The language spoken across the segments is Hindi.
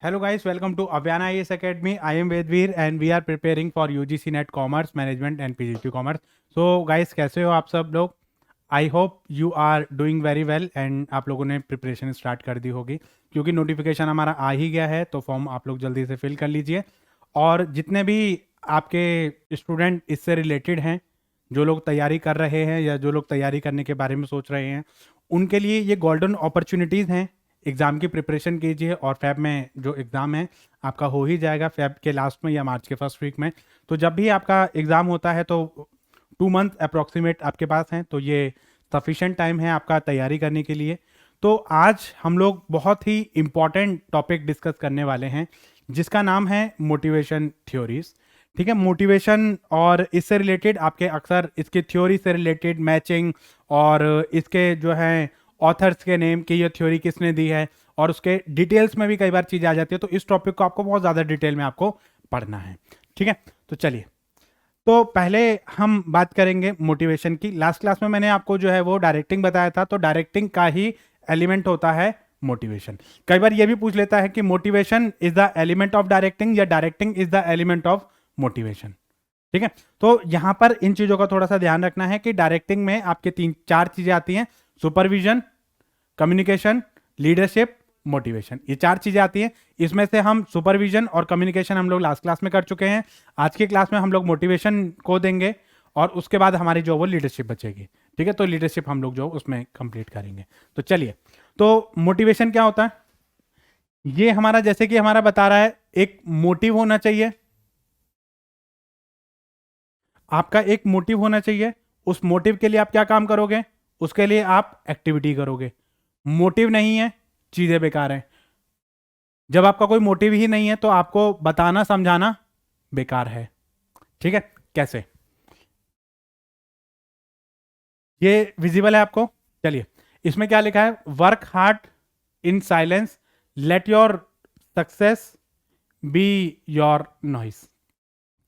Hello guys, welcome to Avyana IAS Academy. I am Vedveer and we are preparing for UGC NET Commerce Management and PGT Commerce. So guys, कैसे हो आप सब लोग? I hope you are doing very well and आप लोगों ने प्रिपरेशन स्टार्ट कर दी होगी क्योंकि नोटिफिकेशन हमारा आ ही गया है, तो फॉर्म आप लोग जल्दी से फिल कर लीजिए। और जितने भी आपके स्टूडेंट इससे रिलेटेड हैं, जो लोग तैयारी कर रहे हैं या जो लोग तैयारी करने के बारे में सोच रहे हैं, उनके लिए ये गोल्डन अपॉर्चुनिटीज़ हैं। एग्ज़ाम की प्रिपरेशन कीजिए और फैब में जो एग्ज़ाम है आपका हो ही जाएगा, फैब के लास्ट में या मार्च के फर्स्ट वीक में। तो जब भी आपका एग्ज़ाम होता है तो 2 मंथ अप्रॉक्सीमेट आपके पास हैं, तो ये सफिशेंट टाइम है आपका तैयारी करने के लिए। तो आज हम लोग बहुत ही इम्पॉर्टेंट टॉपिक डिस्कस करने वाले हैं जिसका नाम है मोटिवेशन थ्योरीज। ठीक है, मोटिवेशन और इससे रिलेटेड आपके अक्सर इसके थ्योरी से रिलेटेड मैचिंग और इसके जो है ऑथर्स के नेम की ये थ्योरी किसने दी है और उसके डिटेल्स में भी कई बार चीज़ आ जाती है, तो इस टॉपिक को आपको बहुत ज़्यादा डिटेल में आपको पढ़ना है। ठीक है, तो चलिए, तो पहले हम बात करेंगे मोटिवेशन की। लास्ट क्लास में मैंने आपको जो है वो डायरेक्टिंग बताया था, तो डायरेक्टिंग का ही एलिमेंट होता है मोटिवेशन। कई बार ये भी पूछ लेता है कि motivation is the element of directing या directing is the element of motivation. ठीक है, तो यहां पर इन चीजों का थोड़ा सा ध्यान रखना है कि डायरेक्टिंग में आपके 3-4 चीजें आती हैं: सुपरविजन, कम्युनिकेशन, लीडरशिप, मोटिवेशन। ये 4 चीजें आती हैं। इसमें से हम सुपरविजन और कम्युनिकेशन हम लोग लास्ट क्लास में कर चुके हैं। आज की क्लास में हम लोग मोटिवेशन को देंगे और उसके बाद हमारी जो वो लीडरशिप बचेगी। ठीक है, तो लीडरशिप हम लोग जो उसमें कंप्लीट करेंगे। तो चलिए, तो मोटिवेशन क्या होता है? ये हमारा, जैसे कि हमारा बता रहा है, एक मोटिव होना चाहिए। आपका एक मोटिव होना चाहिए। उस मोटिव के लिए आप क्या काम करोगे? उसके लिए आप एक्टिविटी करोगे। मोटिव नहीं है, चीजें बेकार हैं। जब आपका कोई मोटिव ही नहीं है तो आपको बताना समझाना बेकार है। ठीक है, कैसे? ये विजिबल है आपको? चलिए, इसमें क्या लिखा है? Work hard in silence, let your success be your noise.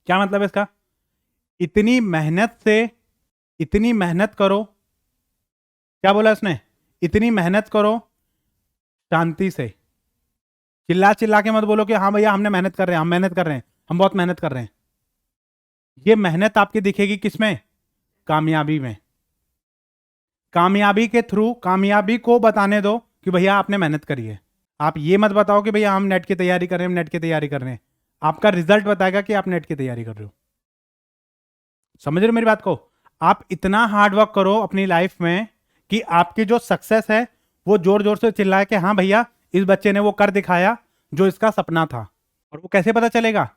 क्या मतलब है इसका? इतनी मेहनत से, इतनी मेहनत करो। क्या बोला उसने? इतनी मेहनत करो शांति से। चिल्ला चिल्ला के मत बोलो कि हाँ भैया हमने मेहनत कर रहे हैं, हम मेहनत कर रहे हैं, हम बहुत मेहनत कर रहे हैं। ये मेहनत आपकी दिखेगी किसमें? कामयाबी में। कामयाबी के थ्रू कामयाबी को बताने दो कि भैया आपने मेहनत करी है। आप ये मत बताओ कि भैया हम नेट की तैयारी कर रहे हैं, नेट की तैयारी कर रहे हैं। आपका रिजल्ट बताएगा कि आप नेट की तैयारी कर रहे हो। समझ रहे हो मेरी बात को? आप इतना हार्ड वर्क करो अपनी लाइफ में कि आपकी जो सक्सेस है वो जोर जोर से चिल्लाए कि हाँ भैया इस बच्चे ने वो कर दिखाया जो इसका सपना था। और वो कैसे पता चलेगा?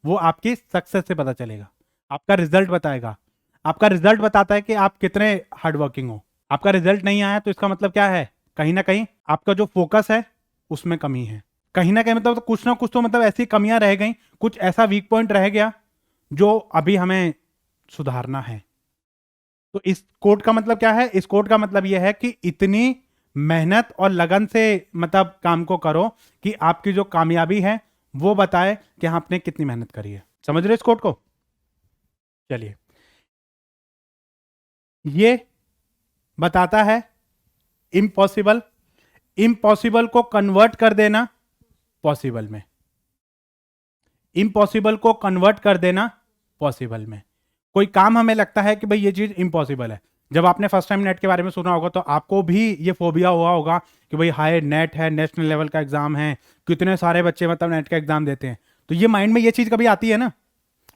वो आपकी सक्सेस से पता चलेगा। आपका रिजल्ट बताएगा। आपका रिजल्ट बताता है कि आप कितने हार्ड वर्किंग हो। आपका रिजल्ट नहीं आया तो इसका मतलब क्या है? कहीं ना कहीं आपका जो फोकस है उसमें कमी है। कहीं ना कहीं मतलब तो कुछ ना कुछ तो मतलब ऐसी कमियां रह गई, कुछ ऐसा वीक पॉइंट रह गया जो अभी हमें सुधारना है। तो इस कोड का मतलब क्या है? इस कोड का मतलब यह है कि इतनी मेहनत और लगन से मतलब काम को करो कि आपकी जो कामयाबी है वो बताए कि हाँ आपने कितनी मेहनत करी है। समझ रहे इस कोड को? चलिए, ये बताता है इम्पॉसिबल, इम्पॉसिबल को कन्वर्ट कर देना पॉसिबल में। इम्पॉसिबल को कन्वर्ट कर देना पॉसिबल में। कोई काम हमें लगता है कि भाई ये चीज इम्पॉसिबल है। जब आपने फर्स्ट टाइम नेट के बारे में सुना होगा तो आपको भी ये फोबिया हुआ होगा कि भाई हाय नेट है, नेशनल लेवल का एग्जाम है, कितने सारे बच्चे मतलब नेट का एग्जाम देते हैं। तो ये माइंड में ये चीज कभी आती है ना,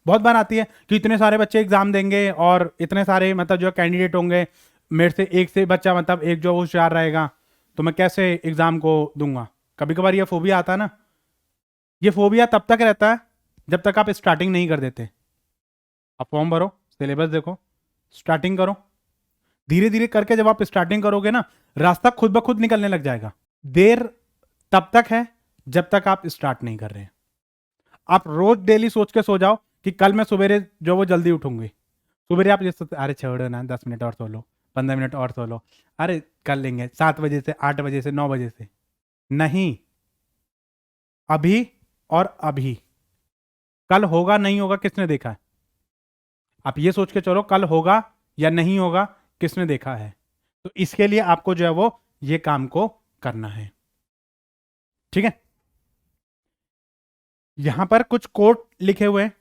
बहुत बार आती है कि इतने सारे बच्चे एग्जाम देंगे और इतने सारे मतलब जो कैंडिडेट होंगे, मेरे से एक से बच्चा मतलब एक जो होशियार रहेगा, तो मैं कैसे एग्जाम को दूंगा। कभी कभार ये फोबिया आता है ना। ये फोबिया तब तक रहता है जब तक आप स्टार्टिंग नहीं कर देते। आप फॉर्म भरो, सिलेबस देखो, स्टार्टिंग करो। धीरे धीरे करके जब आप स्टार्टिंग करोगे ना, रास्ता खुद ब खुद निकलने लग जाएगा। देर तब तक है जब तक आप स्टार्ट नहीं कर रहे हैं। आप रोज डेली सोच के सो जाओ कि कल मैं सवेरे जो वो जल्दी उठूंगी। सवेरे आप ये सोचते, अरे छोड़ो ना, 10 मिनट और सो लो, 15 मिनट और सो लो, अरे कर लेंगे 7 बजे से, 8 बजे से, 9 बजे से। नहीं, अभी और अभी। कल होगा नहीं होगा किसने देखा है? आप ये सोच के चलो कल होगा या नहीं होगा किसने देखा है? तो इसके लिए आपको जो है वो ये काम को करना है। ठीक है, यहां पर कुछ कोट लिखे हुए हैं,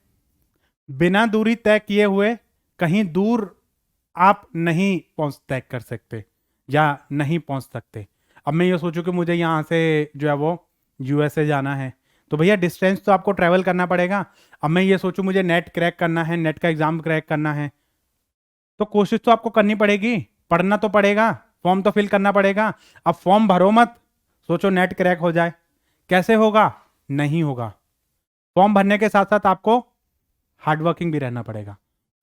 बिना दूरी तय किए हुए कहीं दूर आप नहीं पहुंच तय कर सकते या नहीं पहुंच सकते। अब मैं ये सोचूं कि मुझे यहाँ से जो है वो यूएसए जाना है, तो भैया डिस्टेंस तो आपको ट्रैवल करना पड़ेगा। अब मैं ये सोचूं मुझे नेट क्रैक करना है, नेट का एग्जाम क्रैक करना है, तो कोशिश तो आपको करनी पड़ेगी, पढ़ना तो पड़ेगा, फॉर्म तो फिल करना पड़ेगा। अब फॉर्म भरो मत, सोचो नेट क्रैक हो जाए, कैसे होगा? नहीं होगा। फॉर्म भरने के साथ साथ आपको हार्डवर्किंग भी रहना पड़ेगा,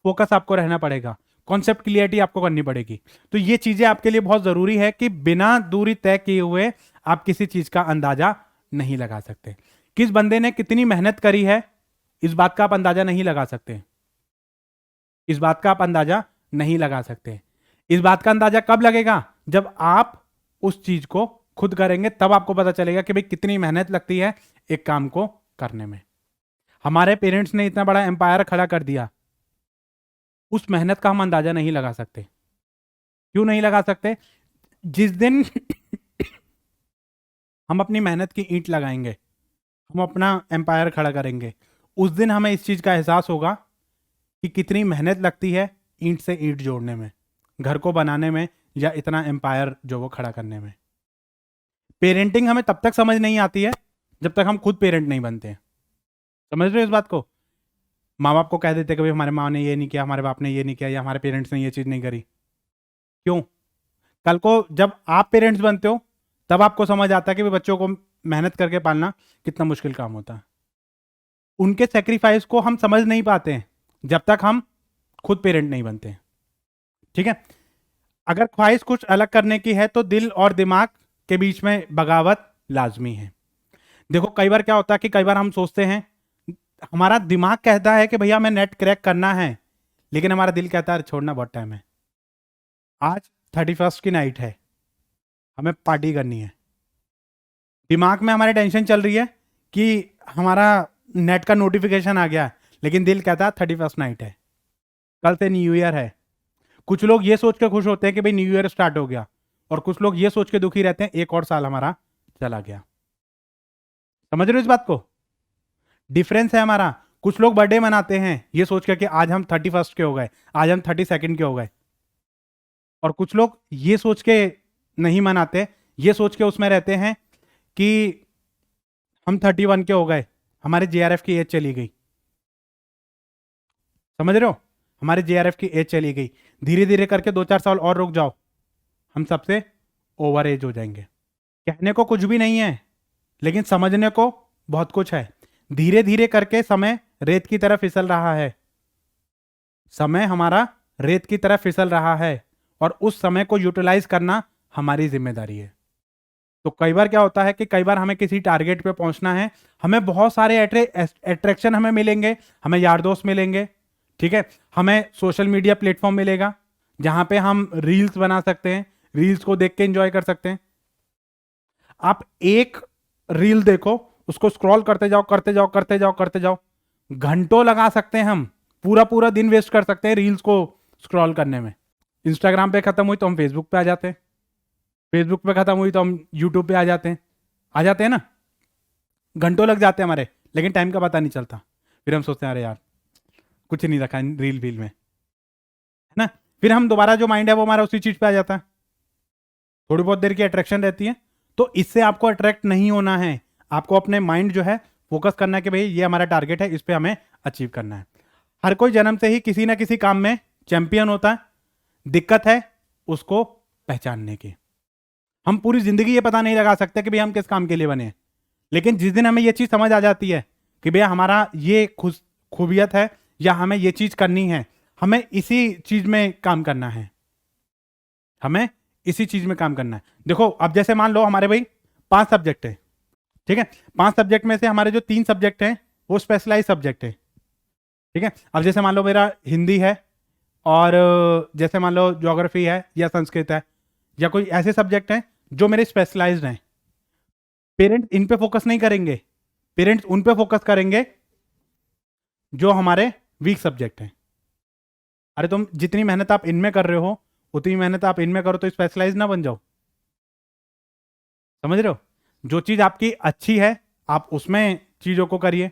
फोकस आपको रहना पड़ेगा, कॉन्सेप्ट क्लियरिटी आपको करनी पड़ेगी। तो ये चीजें आपके लिए बहुत जरूरी है कि बिना दूरी तय किए हुए आप किसी चीज का अंदाजा नहीं लगा सकते। किस बंदे ने कितनी मेहनत करी है, इस बात का आप अंदाजा नहीं लगा सकते। इस बात का आप अंदाजा नहीं लगा सकते। इस बात का अंदाजा कब लगेगा? जब आप उस चीज को खुद करेंगे, तब आपको पता चलेगा कि भाई कितनी मेहनत लगती है एक काम को करने में। हमारे पेरेंट्स ने इतना बड़ा एम्पायर खड़ा कर दिया, उस मेहनत का हम अंदाजा नहीं लगा सकते। क्यों नहीं लगा सकते? जिस दिन हम अपनी मेहनत की ईंट लगाएंगे, हम अपना एम्पायर खड़ा करेंगे, उस दिन हमें इस चीज का एहसास होगा कि कितनी मेहनत लगती है ईंट से ईंट जोड़ने में, घर को बनाने में, या इतना एम्पायर जो वो खड़ा करने में। पेरेंटिंग हमें तब तक समझ नहीं आती है जब तक हम खुद पेरेंट नहीं बनते हैं। समझ रहे हो इस बात को? माँ बाप को कह देते कि भाई हमारे माँ ने ये नहीं किया, हमारे बाप ने ये नहीं किया, या हमारे पेरेंट्स ने ये चीज़ नहीं करी। क्यों? कल को जब आप पेरेंट्स बनते हो तब आपको समझ आता है कि भाई बच्चों को मेहनत करके पालना कितना मुश्किल काम होता है। उनके सेक्रीफाइस को हम समझ नहीं पाते हैं जब तक हम खुद पेरेंट नहीं बनते हैं। ठीक है? अगर ख्वाहिश कुछ अलग करने की है तो दिल और दिमाग के बीच में बगावत लाजमी है। देखो कई बार क्या होता है कि कई बार हम सोचते हैं, हमारा दिमाग कहता है कि भैया हमें नेट क्रैक करना है, लेकिन हमारा दिल कहता है छोड़ना बहुत टाइम है, आज 31st की नाइट है, हमें पार्टी करनी है। दिमाग में हमारे टेंशन चल रही है कि हमारा नेट का नोटिफिकेशन आ गया, लेकिन दिल कहता है 31st नाइट है, कल से न्यू ईयर है। कुछ लोग ये सोच के खुश होते हैं कि भाई न्यू ईयर स्टार्ट हो गया, और कुछ लोग ये सोच के दुखी रहते हैं एक और साल हमारा चला गया। समझ रहे हो इस बात को? डिफरेंस है हमारा। कुछ लोग बर्थडे मनाते हैं ये सोच के कि आज हम 31st के हो गए, आज हम 32nd के हो गए, और कुछ लोग ये सोच के नहीं मनाते, ये सोच के उसमें रहते हैं कि हम 31 के हो गए, हमारे जेआरएफ की एज चली गई। समझ रहे हो? हमारे जेआरएफ की एज चली गई, धीरे धीरे करके 2-4 साल और रुक जाओ, हम सबसे ओवर एज हो जाएंगे। कहने को कुछ भी नहीं है, लेकिन समझने को बहुत कुछ है। धीरे धीरे करके समय रेत की तरफ फिसल रहा है, समय हमारा रेत की तरफ फिसल रहा है, और उस समय को यूटिलाइज करना हमारी जिम्मेदारी है। तो कई बार क्या होता है कि कई बार हमें किसी टारगेट पे पहुंचना है, हमें बहुत सारे अट्रैक्शन हमें मिलेंगे, हमें यार दोस्त मिलेंगे, ठीक है, हमें सोशल मीडिया प्लेटफॉर्म मिलेगा जहां पे हम रील्स बना सकते हैं, रील्स को देख के एंजॉय कर सकते हैं। आप एक रील देखो, उसको स्क्रॉल करते जाओ करते जाओ करते जाओ करते जाओ, घंटों लगा सकते हैं हम, पूरा पूरा दिन वेस्ट कर सकते हैं रील्स को स्क्रॉल करने में। इंस्टाग्राम पे खत्म हुई तो हम फेसबुक पे आ जाते हैं, फेसबुक पे खत्म हुई तो हम यूट्यूब पे आ जाते हैं ना। घंटों लग जाते हैं हमारे, लेकिन टाइम का पता नहीं चलता। फिर हम सोचते हैं अरे यार कुछ नहीं रखा रील वील में, है ना। फिर हम दोबारा जो माइंड है वो हमारा उसी चीज पे आ जाता है। थोड़ी बहुत देर की अट्रैक्शन रहती है, तो इससे आपको अट्रैक्ट नहीं होना है। आपको अपने माइंड जो है फोकस करना है कि भाई ये हमारा टारगेट है, इस पे हमें अचीव करना है। हर कोई जन्म से ही किसी ना किसी काम में चैंपियन होता है, दिक्कत है उसको पहचानने की। हम पूरी जिंदगी ये पता नहीं लगा सकते कि भाई हम किस काम के लिए बने हैं, लेकिन जिस दिन हमें ये चीज समझ आ जाती है कि भैया हमारा ये खूबियत है या हमें ये चीज करनी है, हमें इसी चीज में काम करना है, हमें इसी चीज में काम करना है। देखो अब जैसे मान लो हमारे भाई 5 सब्जेक्ट है, ठीक है, 5 सब्जेक्ट में से हमारे जो 3 सब्जेक्ट हैं वो स्पेशलाइज सब्जेक्ट है, ठीक है। अब जैसे मान लो मेरा हिंदी है, और जैसे मान लो ज्योग्राफी है या संस्कृत है, या कोई ऐसे सब्जेक्ट हैं जो मेरे स्पेशलाइज्ड हैं। पेरेंट्स इन पे फोकस नहीं करेंगे, पेरेंट्स उन पे फोकस करेंगे जो हमारे वीक सब्जेक्ट हैं। अरे तुम जितनी मेहनत आप इनमें कर रहे हो उतनी मेहनत आप इनमें करो तो स्पेशलाइज ना बन जाओ। समझ रहे हो? जो चीज आपकी अच्छी है आप उसमें चीजों को करिए,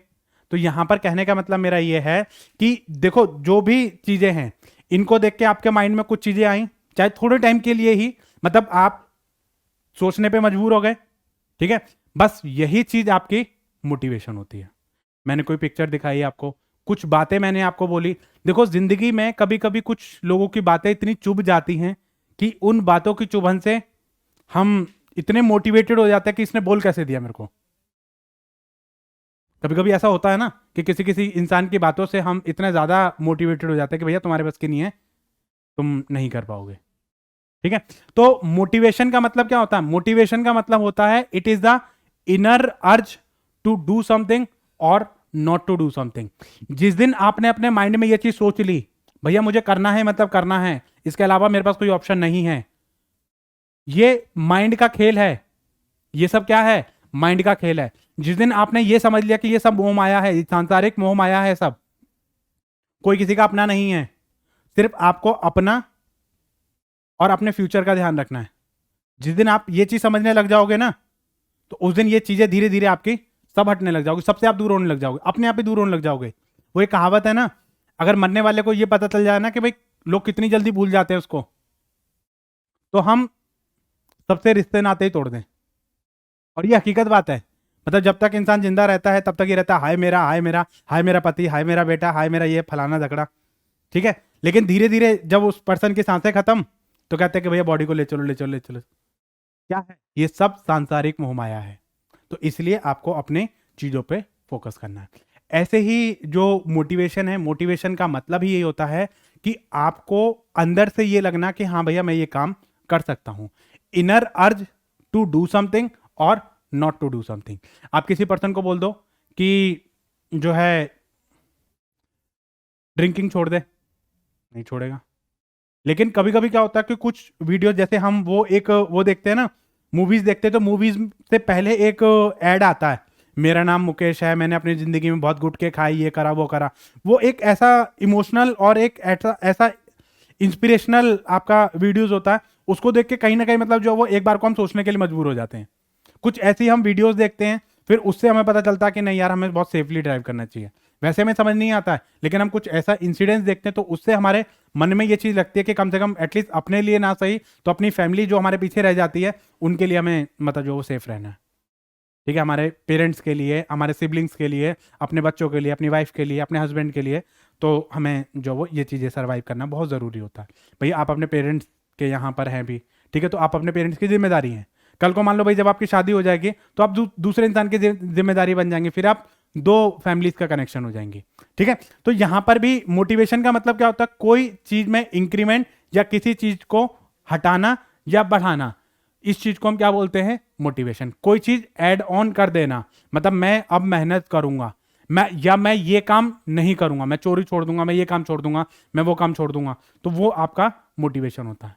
तो यहां पर कहने का मतलब मेरा ये है कि देखो जो भी चीजें हैं इनको देख के आपके माइंड में कुछ चीजें आई, चाहे थोड़े टाइम के लिए ही, मतलब आप सोचने पे मजबूर हो गए, ठीक है, बस यही चीज आपकी मोटिवेशन होती है। मैंने कोई पिक्चर दिखाई आपको, कुछ बातें मैंने आपको बोली। देखो जिंदगी में कभी कभी कुछ लोगों की बातें इतनी चुभ जाती हैं कि उन बातों की चुभन से हम इतने मोटिवेटेड हो जाते हैं कि इसने बोल कैसे दिया मेरे को। कभी कभी ऐसा होता है ना कि किसी किसी इंसान की बातों से हम इतने ज्यादा मोटिवेटेड हो जाते हैं कि भैया तुम्हारे बस की नहीं है, तुम नहीं कर पाओगे, ठीक है। तो मोटिवेशन का मतलब क्या होता है? मोटिवेशन का मतलब होता है it is the inner urge to do something और नॉट टू डू समथिंग। जिस दिन आपने अपने माइंड में यह चीज सोच ली, भैया मुझे करना है मतलब करना है, इसके अलावा मेरे पास कोई ऑप्शन नहीं है, ये माइंड का खेल है, ये सब क्या है? माइंड का खेल है। जिस दिन आपने ये समझ लिया कि ये सब मोह माया है, सांसारिक मोह माया है, सब कोई किसी का अपना नहीं है, सिर्फ आपको अपना और अपने फ्यूचर का ध्यान रखना है। जिस दिन आप ये चीज समझने लग जाओगे ना, तो उस दिन ये चीजें धीरे धीरे आपकी सब हटने लग जाओगे, सबसे आप दूर होने लग जाओगे, अपने आप ही दूर होने लग जाओगे। वो एक कहावत है ना, अगर मरने वाले को ये पता चल जाए ना कि भाई लोग कितनी जल्दी भूल जाते हैं उसको, तो हम सबसे रिश्ते नाते ही तोड़ दें। और ये हकीकत बात है। मतलब जब तक इंसान जिंदा रहता है तब तक ये रहता है, हाय मेरा, हाय मेरा, हाय मेरा पति, हाय मेरा बेटा, हाय मेरा ये फलाना झगड़ा, ठीक है। लेकिन धीरे धीरे जब उस पर्सन की सांसें खत्म, तो कहते हैं कि भैया बॉडी को ले चलो ले चलो ले चलो। क्या है? ये सब सांसारिक मोहमाया है। तो इसलिए आपको अपने चीजों पे फोकस करना है। ऐसे ही जो मोटिवेशन है, मोटिवेशन का मतलब ही यही होता है कि आपको अंदर से ये लगना कि हाँ भैया मैं ये काम कर सकता हूं। Inner urge to do something और नॉट टू डू समथिंग। आप किसी पर्सन को बोल दो कि जो है ड्रिंकिंग छोड़ दे, नहीं छोड़ेगा। लेकिन कभी कभी क्या होता है कि कुछ वीडियो जैसे हम वो देखते हैं ना, मूवीज देखते हैं, तो मूवीज से पहले एक ऐड आता है, मेरा नाम मुकेश है, मैंने अपनी जिंदगी में बहुत गुटखे खाई, ये करा वो करा। वो एक ऐसा इमोशनल और एक ऐसा ऐसा इंस्पिरेशनल आपका वीडियोस होता है, उसको देख के कहीं ना कहीं मतलब जो वो एक बार को हम सोचने के लिए मजबूर हो जाते हैं। कुछ ऐसी हम वीडियोस देखते हैं, फिर उससे हमें पता चलता है कि नहीं यार हमें बहुत सेफली ड्राइव करना चाहिए। वैसे हमें समझ नहीं आता है, लेकिन हम कुछ ऐसा इंसिडेंस देखते हैं तो उससे हमारे मन में ये चीज लगती है कि कम से कम एटलीस्ट अपने लिए ना सही तो अपनी फैमिली जो हमारे पीछे रह जाती है उनके लिए हमें मतलब जो वो सेफ रहना है, ठीक है। हमारे पेरेंट्स के लिए, हमारे सिबलिंग्स के लिए, अपने बच्चों के लिए, अपनी वाइफ के लिए, अपने हस्बैंड के लिए, तो हमें जो वो ये चीज़ें सर्वाइव करना बहुत ज़रूरी होता है। भैया आप अपने पेरेंट्स के यहाँ पर हैं भी, ठीक है, तो आप अपने पेरेंट्स की जिम्मेदारी हैं। कल को मान लो भाई जब आपकी शादी हो जाएगी तो आप दूसरे इंसान की जिम्मेदारी बन जाएंगे, फिर आप दो फैमिलीज का कनेक्शन हो जाएंगे, ठीक है। तो यहां पर भी मोटिवेशन का मतलब क्या होता है? कोई चीज में इंक्रीमेंट या किसी चीज को हटाना या बढ़ाना, इस चीज को हम क्या बोलते हैं? मोटिवेशन। कोई चीज ऐड ऑन कर देना, मतलब मैं अब मेहनत करूंगा, मैं ये काम नहीं करूंगा, मैं चोरी छोड़ दूंगा, मैं ये काम छोड़ दूंगा, मैं वो काम छोड़ दूंगा, तो वो आपका मोटिवेशन होता है,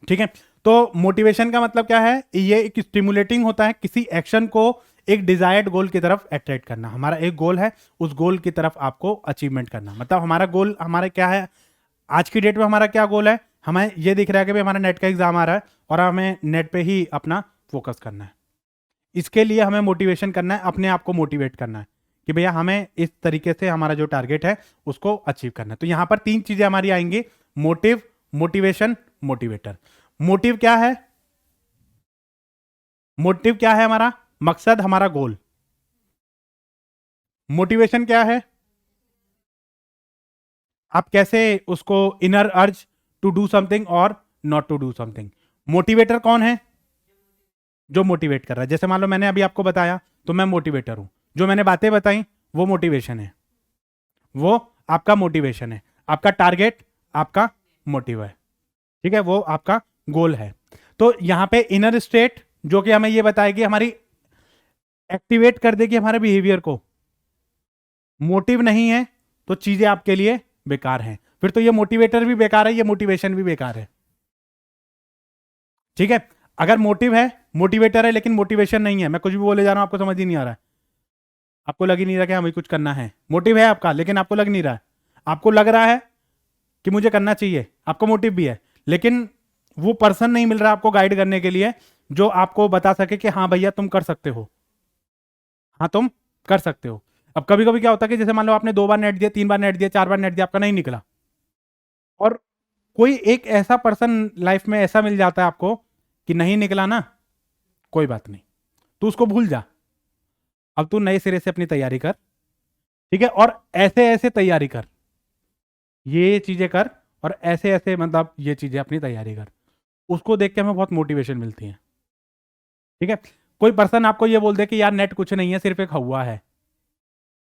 ठीक है। तो मोटिवेशन का मतलब क्या है? ये एक स्टिमुलेटिंग होता है, किसी एक्शन को एक डिजायर्ड गोल की तरफ अट्रैक्ट करना। हमारा एक गोल है, उस गोल की तरफ आपको अचीवमेंट करना। मतलब हमारा गोल हमारा क्या है आज की डेट में? हमारा क्या गोल है? हमें ये दिख रहा है कि भाई हमारा नेट का एग्जाम आ रहा है और हमें नेट पे ही अपना फोकस करना है। इसके लिए हमें मोटिवेशन करना है, अपने आप को मोटिवेट करना है कि भैया हमें इस तरीके से हमारा जो टारगेट है उसको अचीव करना है। तो यहां पर तीन चीजें हमारी आएंगी, मोटिव, मोटिवेशन, मोटिवेटर। मोटिव क्या है? मोटिव क्या है? हमारा मकसद, हमारा गोल। मोटिवेशन क्या है? आप कैसे उसको inner urge to do something और not to do something. Motivator कौन है? जो मोटिवेट कर रहा है। जैसे मान लो मैंने अभी आपको बताया तो मैं मोटिवेटर हूं, जो मैंने बातें बताई वो मोटिवेशन है, वो आपका मोटिवेशन है। आपका टारगेट आपका मोटिव है, ठीक है, वो आपका गोल है। तो यहां पे इनर स्टेट जो कि हमें ये बताएगी, हमारी एक्टिवेट कर देगी हमारे बिहेवियर को। मोटिव नहीं है तो चीजें आपके लिए बेकार हैं, फिर तो ये मोटिवेटर भी बेकार है, ये मोटिवेशन भी बेकार है, ठीक है। अगर मोटिव है, मोटिवेटर है, लेकिन मोटिवेशन नहीं है, मैं कुछ भी बोले जा रहा हूं आपको समझ ही नहीं आ रहा है, आपको लग ही नहीं रहा कि हमें कुछ करना है। मोटिव है आपका लेकिन आपको लग नहीं रहा है, आपको लग रहा है कि मुझे करना चाहिए, आपको मोटिव भी है, लेकिन वो पर्सन नहीं मिल रहा आपको गाइड करने के लिए जो आपको बता सके कि हाँ भैया तुम कर सकते हो, हाँ तुम कर सकते हो। अब कभी कभी क्या होता है कि जैसे मान लो आपने 2 बार नेट दिया, 3 बार नेट दिया, 4 बार नेट दिया, आपका नहीं निकला, और कोई एक ऐसा पर्सन लाइफ में ऐसा मिल जाता है आपको कि नहीं निकला ना, कोई बात नहीं, तू उसको भूल जा, अब तू नए सिरे से अपनी तैयारी कर, ठीक है, और ऐसे ऐसे तैयारी कर, ये चीजें कर, और ऐसे ऐसे मतलब ये चीजें अपनी तैयारी कर, उसको देख के हमें बहुत मोटिवेशन मिलती है, ठीक है। कोई पर्सन आपको ये बोल दे कि यार नेट कुछ नहीं है, सिर्फ एक हवा है,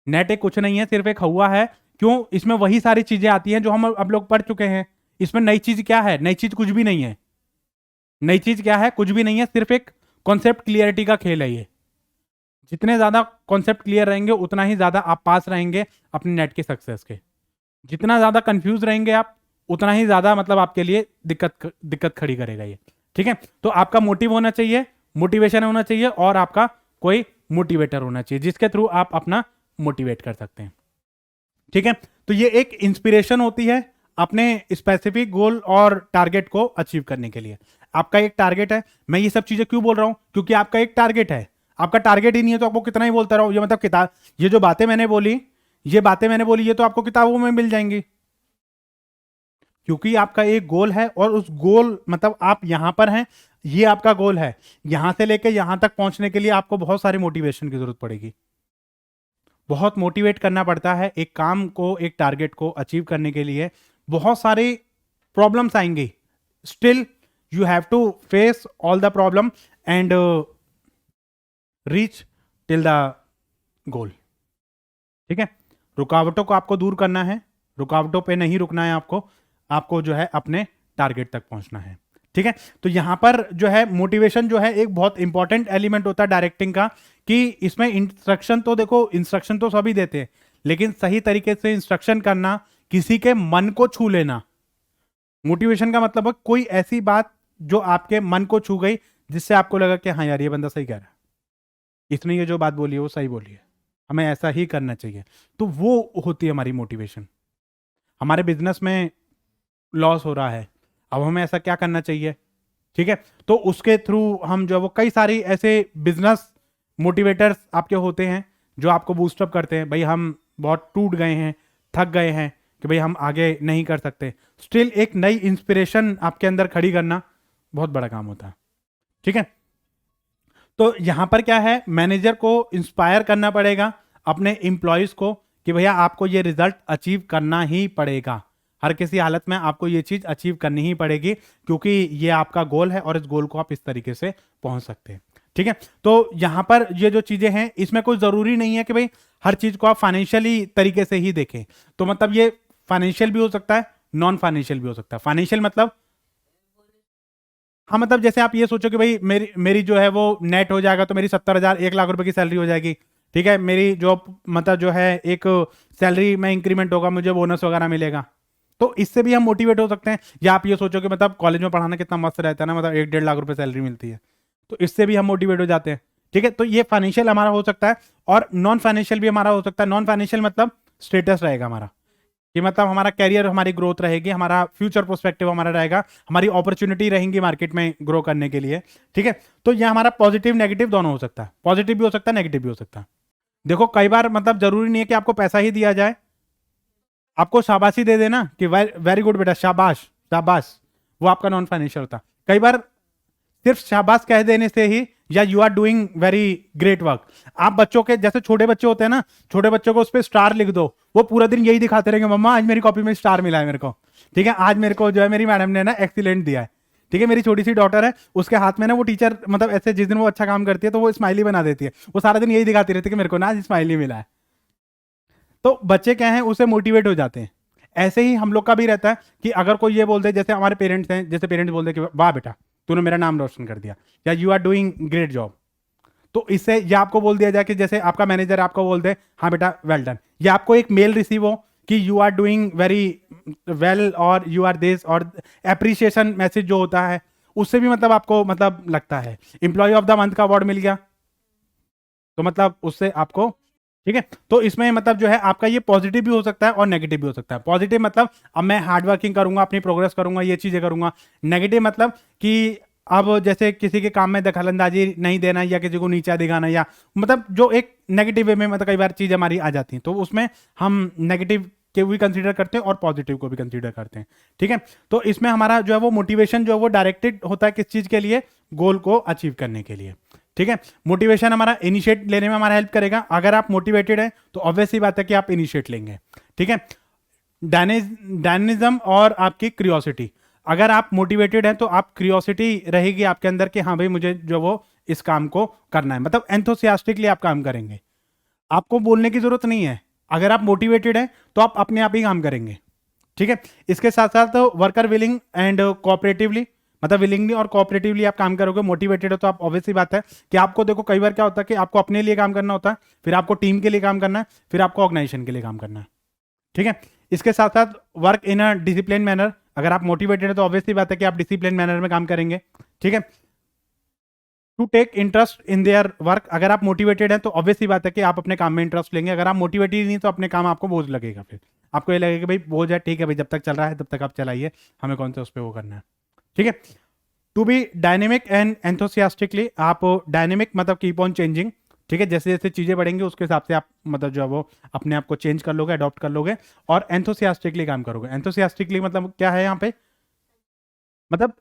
नेट एक कुछ नहीं है, सिर्फ एक हवा है, क्यों, इसमें वही सारी चीजें आती हैं जो हम अब लोग पढ़ चुके हैं, इसमें नई चीज क्या है, नई चीज कुछ भी नहीं है, नई चीज क्या है, कुछ भी नहीं है, सिर्फ एक कॉन्सेप्ट क्लियरिटी का खेल है ये। जितने ज्यादा कॉन्सेप्ट क्लियर रहेंगे उतना ही ज्यादा आप पास रहेंगे अपने नेट की सक्सेस के, जितना ज्यादा कंफ्यूज रहेंगे आप उतना ही ज्यादा मतलब आपके लिए दिक्कत खड़ी करेगा ये, ठीक है। तो आपका मोटिव होना चाहिए, मोटिवेशन होना चाहिए, और आपका कोई मोटिवेटर होना चाहिए जिसके थ्रू आप अपना मोटिवेट कर सकते हैं, ठीक है। तो ये एक इंस्पिरेशन होती है अपने स्पेसिफिक गोल और टारगेट को अचीव करने के लिए। आपका एक टारगेट है, मैं ये सब चीजें क्यों बोल रहा हूं, क्योंकि आपका एक टारगेट है, आपका टारगेट ही नहीं है तो आपको कितना ही बोलता रहो, ये मतलब किताब, ये जो बातें मैंने बोली, ये तो आपको किताबों में मिल जाएंगी, क्योंकि आपका एक गोल है, और उस गोल मतलब आप यहां पर हैं, ये आपका गोल है, यहां से लेकर यहां तक पहुंचने के लिए आपको बहुत सारी मोटिवेशन की जरूरत पड़ेगी, बहुत मोटिवेट करना पड़ता है एक काम को, एक टारगेट को अचीव करने के लिए बहुत सारी प्रॉब्लम्स आएंगी, still you have to face all the problem and reach till the goal, ठीक है। रुकावटों को आपको दूर करना है, रुकावटों पे नहीं रुकना है आपको, आपको जो है अपने टारगेट तक पहुंचना है, ठीक है। तो यहां पर जो है मोटिवेशन जो है एक बहुत इंपॉर्टेंट एलिमेंट होता है डायरेक्टिंग का, कि इसमें इंस्ट्रक्शन तो देखो, इंस्ट्रक्शन तो सभी देते हैं, लेकिन सही तरीके से इंस्ट्रक्शन करना, किसी के मन को छू लेना, मोटिवेशन का मतलब है कोई ऐसी बात जो आपके मन को छू गई, जिससे आपको लगा कि हाँ यार ये बंदा सही कह रहा है, इसने ये जो बात बोली है वो सही बोली है, हमें ऐसा ही करना चाहिए, तो वो होती है हमारी मोटिवेशन। हमारे बिजनेस में लॉस हो रहा है, अब हमें ऐसा क्या करना चाहिए, ठीक है, तो उसके थ्रू हम जो है वो कई सारी ऐसे बिजनेस मोटिवेटर्स आपके होते हैं जो आपको बूस्टअप करते हैं, भाई हम बहुत टूट गए हैं, थक गए हैं, कि भाई हम आगे नहीं कर सकते, स्टिल एक नई इंस्पिरेशन आपके अंदर खड़ी करना बहुत बड़ा काम होता है, ठीक है। तो यहां पर क्या है, मैनेजर को इंस्पायर करना पड़ेगा अपने एम्प्लॉयज को कि भैया आपको ये रिजल्ट अचीव करना ही पड़ेगा, हर किसी हालत में आपको ये चीज अचीव करनी ही पड़ेगी, क्योंकि ये आपका गोल है और इस गोल को आप इस तरीके से पहुंच सकते हैं, ठीक है। तो यहां पर ये जो चीजें हैं, इसमें कोई जरूरी नहीं है कि भाई हर चीज को आप फाइनेंशियली तरीके से ही देखें, तो मतलब ये फाइनेंशियल भी हो सकता है, नॉन फाइनेंशियल भी हो सकता है। फाइनेंशियल मतलब, हाँ मतलब जैसे आप ये सोचो कि भाई मेरी मेरी जो है वो नेट हो जाएगा तो मेरी 70,000 1 लाख रुपए की सैलरी हो जाएगी, ठीक है, मेरी जॉब मतलब जो है एक सैलरी में इंक्रीमेंट होगा, मुझे बोनस वगैरह मिलेगा, तो इससे भी हम मोटिवेट हो सकते हैं। या आप ये सोचो कि मतलब कॉलेज में पढ़ाना कितना मस्त रहता है ना, मतलब 1-1.5 लाख रुपए सैलरी मिलती है, तो इससे भी हम मोटिवेट हो जाते हैं, ठीक है। तो ये फाइनेंशियल हमारा हो सकता है, और नॉन फाइनेंशियल भी हमारा हो सकता है। नॉन फाइनेंशियल मतलब स्टेटस रहेगा हमारा, कि मतलब हमारा कैरियर, हमारी ग्रोथ रहेगी, हमारा फ्यूचर प्रोस्पेक्टिव हमारा रहेगा, हमारी अपॉर्चुनिटी रहेंगी मार्केट में ग्रो करने के लिए, ठीक है। तो ये हमारा पॉजिटिव नेगेटिव दोनों हो सकता है, पॉजिटिव भी हो सकता है, नेगेटिव भी हो सकता है। देखो कई बार मतलब जरूरी नहीं है कि आपको पैसा ही दिया जाए, आपको शाबाशी दे देना कि वेरी गुड बेटा, शाबाश शाबाश, वो आपका नॉन फाइनेंशियल होता है। कई बार सिर्फ शाबाश कह देने से ही, या you are doing very great work, आप बच्चों के जैसे छोटे बच्चे होते हैं ना, छोटे बच्चों को उस पर स्टार लिख दो, वो पूरा दिन यही दिखाते रहेंगे, मम्मा आज मेरी कॉपी में स्टार मिला है मेरे को, ठीक है, आज मेरे को जो है मेरी मैडम ने ना एक्सीलेंट दिया है, ठीक है। मेरी छोटी सी डॉटर है, उसके हाथ में ना वो टीचर मतलब ऐसे जिस दिन वो अच्छा काम करती है तो वो स्माइली बना देती है, वो सारा दिन यही दिखाती रहती है कि मेरे को ना आज स्माइली मिला है। तो बच्चे क्या हैं, उससे मोटिवेट हो जाते हैं। ऐसे ही हम लोग का भी रहता है कि अगर कोई ये बोल दे, जैसे हमारे पेरेंट्स हैं, जैसे पेरेंट्स बोल दे कि वाह बेटा तूने मेरा नाम रोशन कर दिया, या you are doing great job, तो इससे या आपको बोल दिया जाए कि जैसे आपका मैनेजर आपको बोल दे हाँ बेटा वेल डन, या आपको एक मेल रिसीव हो कि you are doing very well और यू आर दिस, और एप्रिसिएशन मैसेज जो होता है उससे भी मतलब आपको मतलब लगता है। एम्प्लॉय ऑफ द मंथ का अवार्ड मिल गया तो मतलब उससे आपको, ठीक है। तो इसमें मतलब जो है आपका ये पॉजिटिव भी हो सकता है और नेगेटिव भी हो सकता है। पॉजिटिव मतलब अब मैं हार्ड वर्किंग करूंगा, अपनी प्रोग्रेस करूंगा, ये चीजें करूंगा। नेगेटिव मतलब कि अब जैसे किसी के काम में दखलंदाजी नहीं देना या किसी को नीचा दिखाना, या मतलब जो एक नेगेटिव वे में मतलब कई बार चीज़ हमारी आ जाती हैं, तो उसमें हम नेगेटिव के भी कंसीडर करते हैं और पॉजिटिव को भी कंसीडर करते हैं। ठीक है, तो इसमें हमारा जो है वो मोटिवेशन जो है वो डायरेक्टेड होता है किस चीज़ के लिए, गोल को अचीव करने के लिए। ठीक है, मोटिवेशन हमारा इनिशिएट लेने में हमारा हेल्प करेगा। अगर आप मोटिवेटेड हैं तो ऑब्वियस ही बात है कि आप इनिशिएट लेंगे। ठीक है, डायनेमिज्म और आपकी क्रियोसिटी, अगर आप मोटिवेटेड हैं तो आप क्रियोसिटी रहेगी आपके अंदर कि हाँ भाई मुझे जो वो इस काम को करना है, मतलब एंथुसियास्टिकली आप काम करेंगे, आपको बोलने की जरूरत नहीं है। अगर आप मोटिवेटेड हैं तो आप अपने आप ही काम करेंगे। ठीक है, इसके साथ साथ वर्कर विलिंग एंड कोऑपरेटिवली, मतलब विलिंगली और कोऑपरेटिवली आप काम करोगे। मोटिवेटेड हो तो आप ऑब्वियसली बात है कि आपको देखो कई बार क्या होता है कि आपको अपने लिए काम करना होता है, फिर आपको टीम के लिए काम करना है, फिर आपको ऑर्गेनाइजेशन के लिए काम करना है। ठीक है, इसके साथ साथ work in a discipline manner, अगर आप मोटिवेटेड है तो ऑब्वियसली बात है कि आप डिसिप्लिन मैनर में काम करेंगे। ठीक है, to take interest in their work, अगर आप मोटिवेटेड हैं तो ऑब्वियसली बात है कि आप अपने काम में इंटरेस्ट लेंगे। अगर आप मोटिवेटेड नहीं तो अपने काम आपको बोझ लगेगा, फिर आपको ये लगेगा कि भाई बोझ है, ठीक है भाई जब तक चल रहा है तब तक आप चलाइए, हमें कौन सा उस पर वो करना है। ठीक है, टू बी डायनेमिक एंड एंथोसियास्टिकली, आप डायनेमिक मतलब कीप ऑन चेंजिंग। ठीक है, जैसे जैसे चीज़ें बढ़ेंगी उसके हिसाब से आप मतलब जो है वो अपने आप को चेंज कर लोगे, अडॉप्ट कर लोगे, और एंथोसियास्टिकली काम करोगे। एंथोसियास्टिकली मतलब क्या है यहाँ पे, मतलब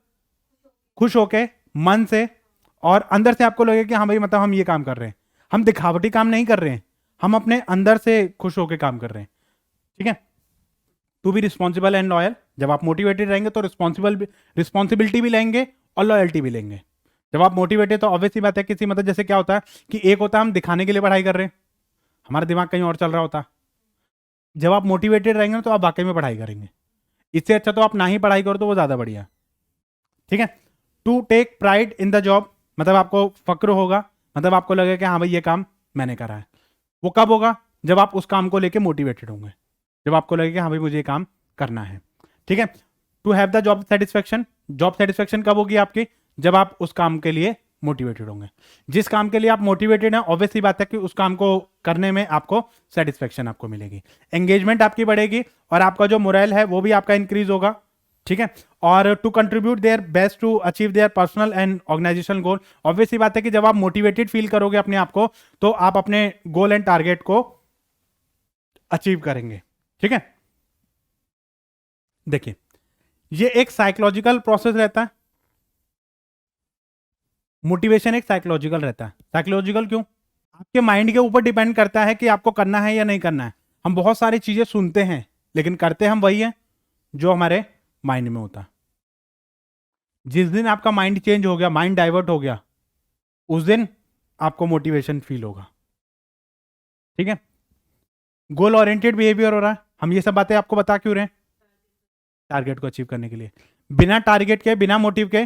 खुश होके, मन से, और अंदर से आपको लगे कि हाँ भाई मतलब हम ये काम कर रहे हैं, हम दिखावटी काम नहीं कर रहे हैं, हम अपने अंदर से खुश होके काम कर रहे हैं। ठीक है, to be responsible and loyal, जब आप मोटिवेटेड रहेंगे तो रिस्पॉन्सिबिलिटी भी लेंगे और लॉयल्टी भी लेंगे। जब आप मोटिवेटेड तो ऑब्वियसली बात है किसी मतलब जैसे क्या होता है कि एक होता है हम दिखाने के लिए पढ़ाई कर रहे हैं, हमारा दिमाग कहीं और चल रहा होता। जब आप मोटिवेटेड रहेंगे तो आप वाकई में पढ़ाई करेंगे। इससे अच्छा तो आप ना ही पढ़ाई करो तो वो ज़्यादा बढ़िया। ठीक है, to take pride in the job, मतलब आपको फक्र होगा, मतलब आपको लगेगा कि हाँ भाई ये काम मैंने करा है। वो कब होगा, जब आप उस काम को लेके मोटिवेटेड होंगे, जब आपको लगेगा कि हाँ भाई मुझे ये काम करना है। ठीक है, to have the job satisfaction, job satisfaction कब होगी आपकी, जब आप उस काम के लिए मोटिवेटेड होंगे। जिस काम के लिए आप मोटिवेटेड हैं ऑब्वियसली बात है कि उस काम को करने में आपको सेटिस्फेक्शन आपको मिलेगी, एंगेजमेंट आपकी बढ़ेगी, और आपका जो मोरल है वो भी आपका इंक्रीज होगा। ठीक है, और to contribute their best to achieve their personal and organisational goal, obviously बात है कि जब आप मोटिवेटेड फील करोगे अपने आप को तो आप अपने गोल एंड टारगेट को अचीव करेंगे। ठीक है, देखिए ये एक साइकोलॉजिकल प्रोसेस रहता है, मोटिवेशन एक साइकोलॉजिकल रहता है। साइकोलॉजिकल क्यों, आपके माइंड के ऊपर डिपेंड करता है कि आपको करना है या नहीं करना है। हम बहुत सारी चीजें सुनते हैं लेकिन करते हम वही है जो हमारे माइंड में होता है। जिस दिन आपका माइंड चेंज हो गया, माइंड डाइवर्ट हो गया, उस दिन आपको मोटिवेशन फील होगा। ठीक है, गोल ओरिएंटेड बिहेवियर हो रहा है, हम ये सब बातें आपको बता क्यों रहे हैं, टारगेट को अचीव करने के लिए। बिना टारगेट के, बिना मोटिव के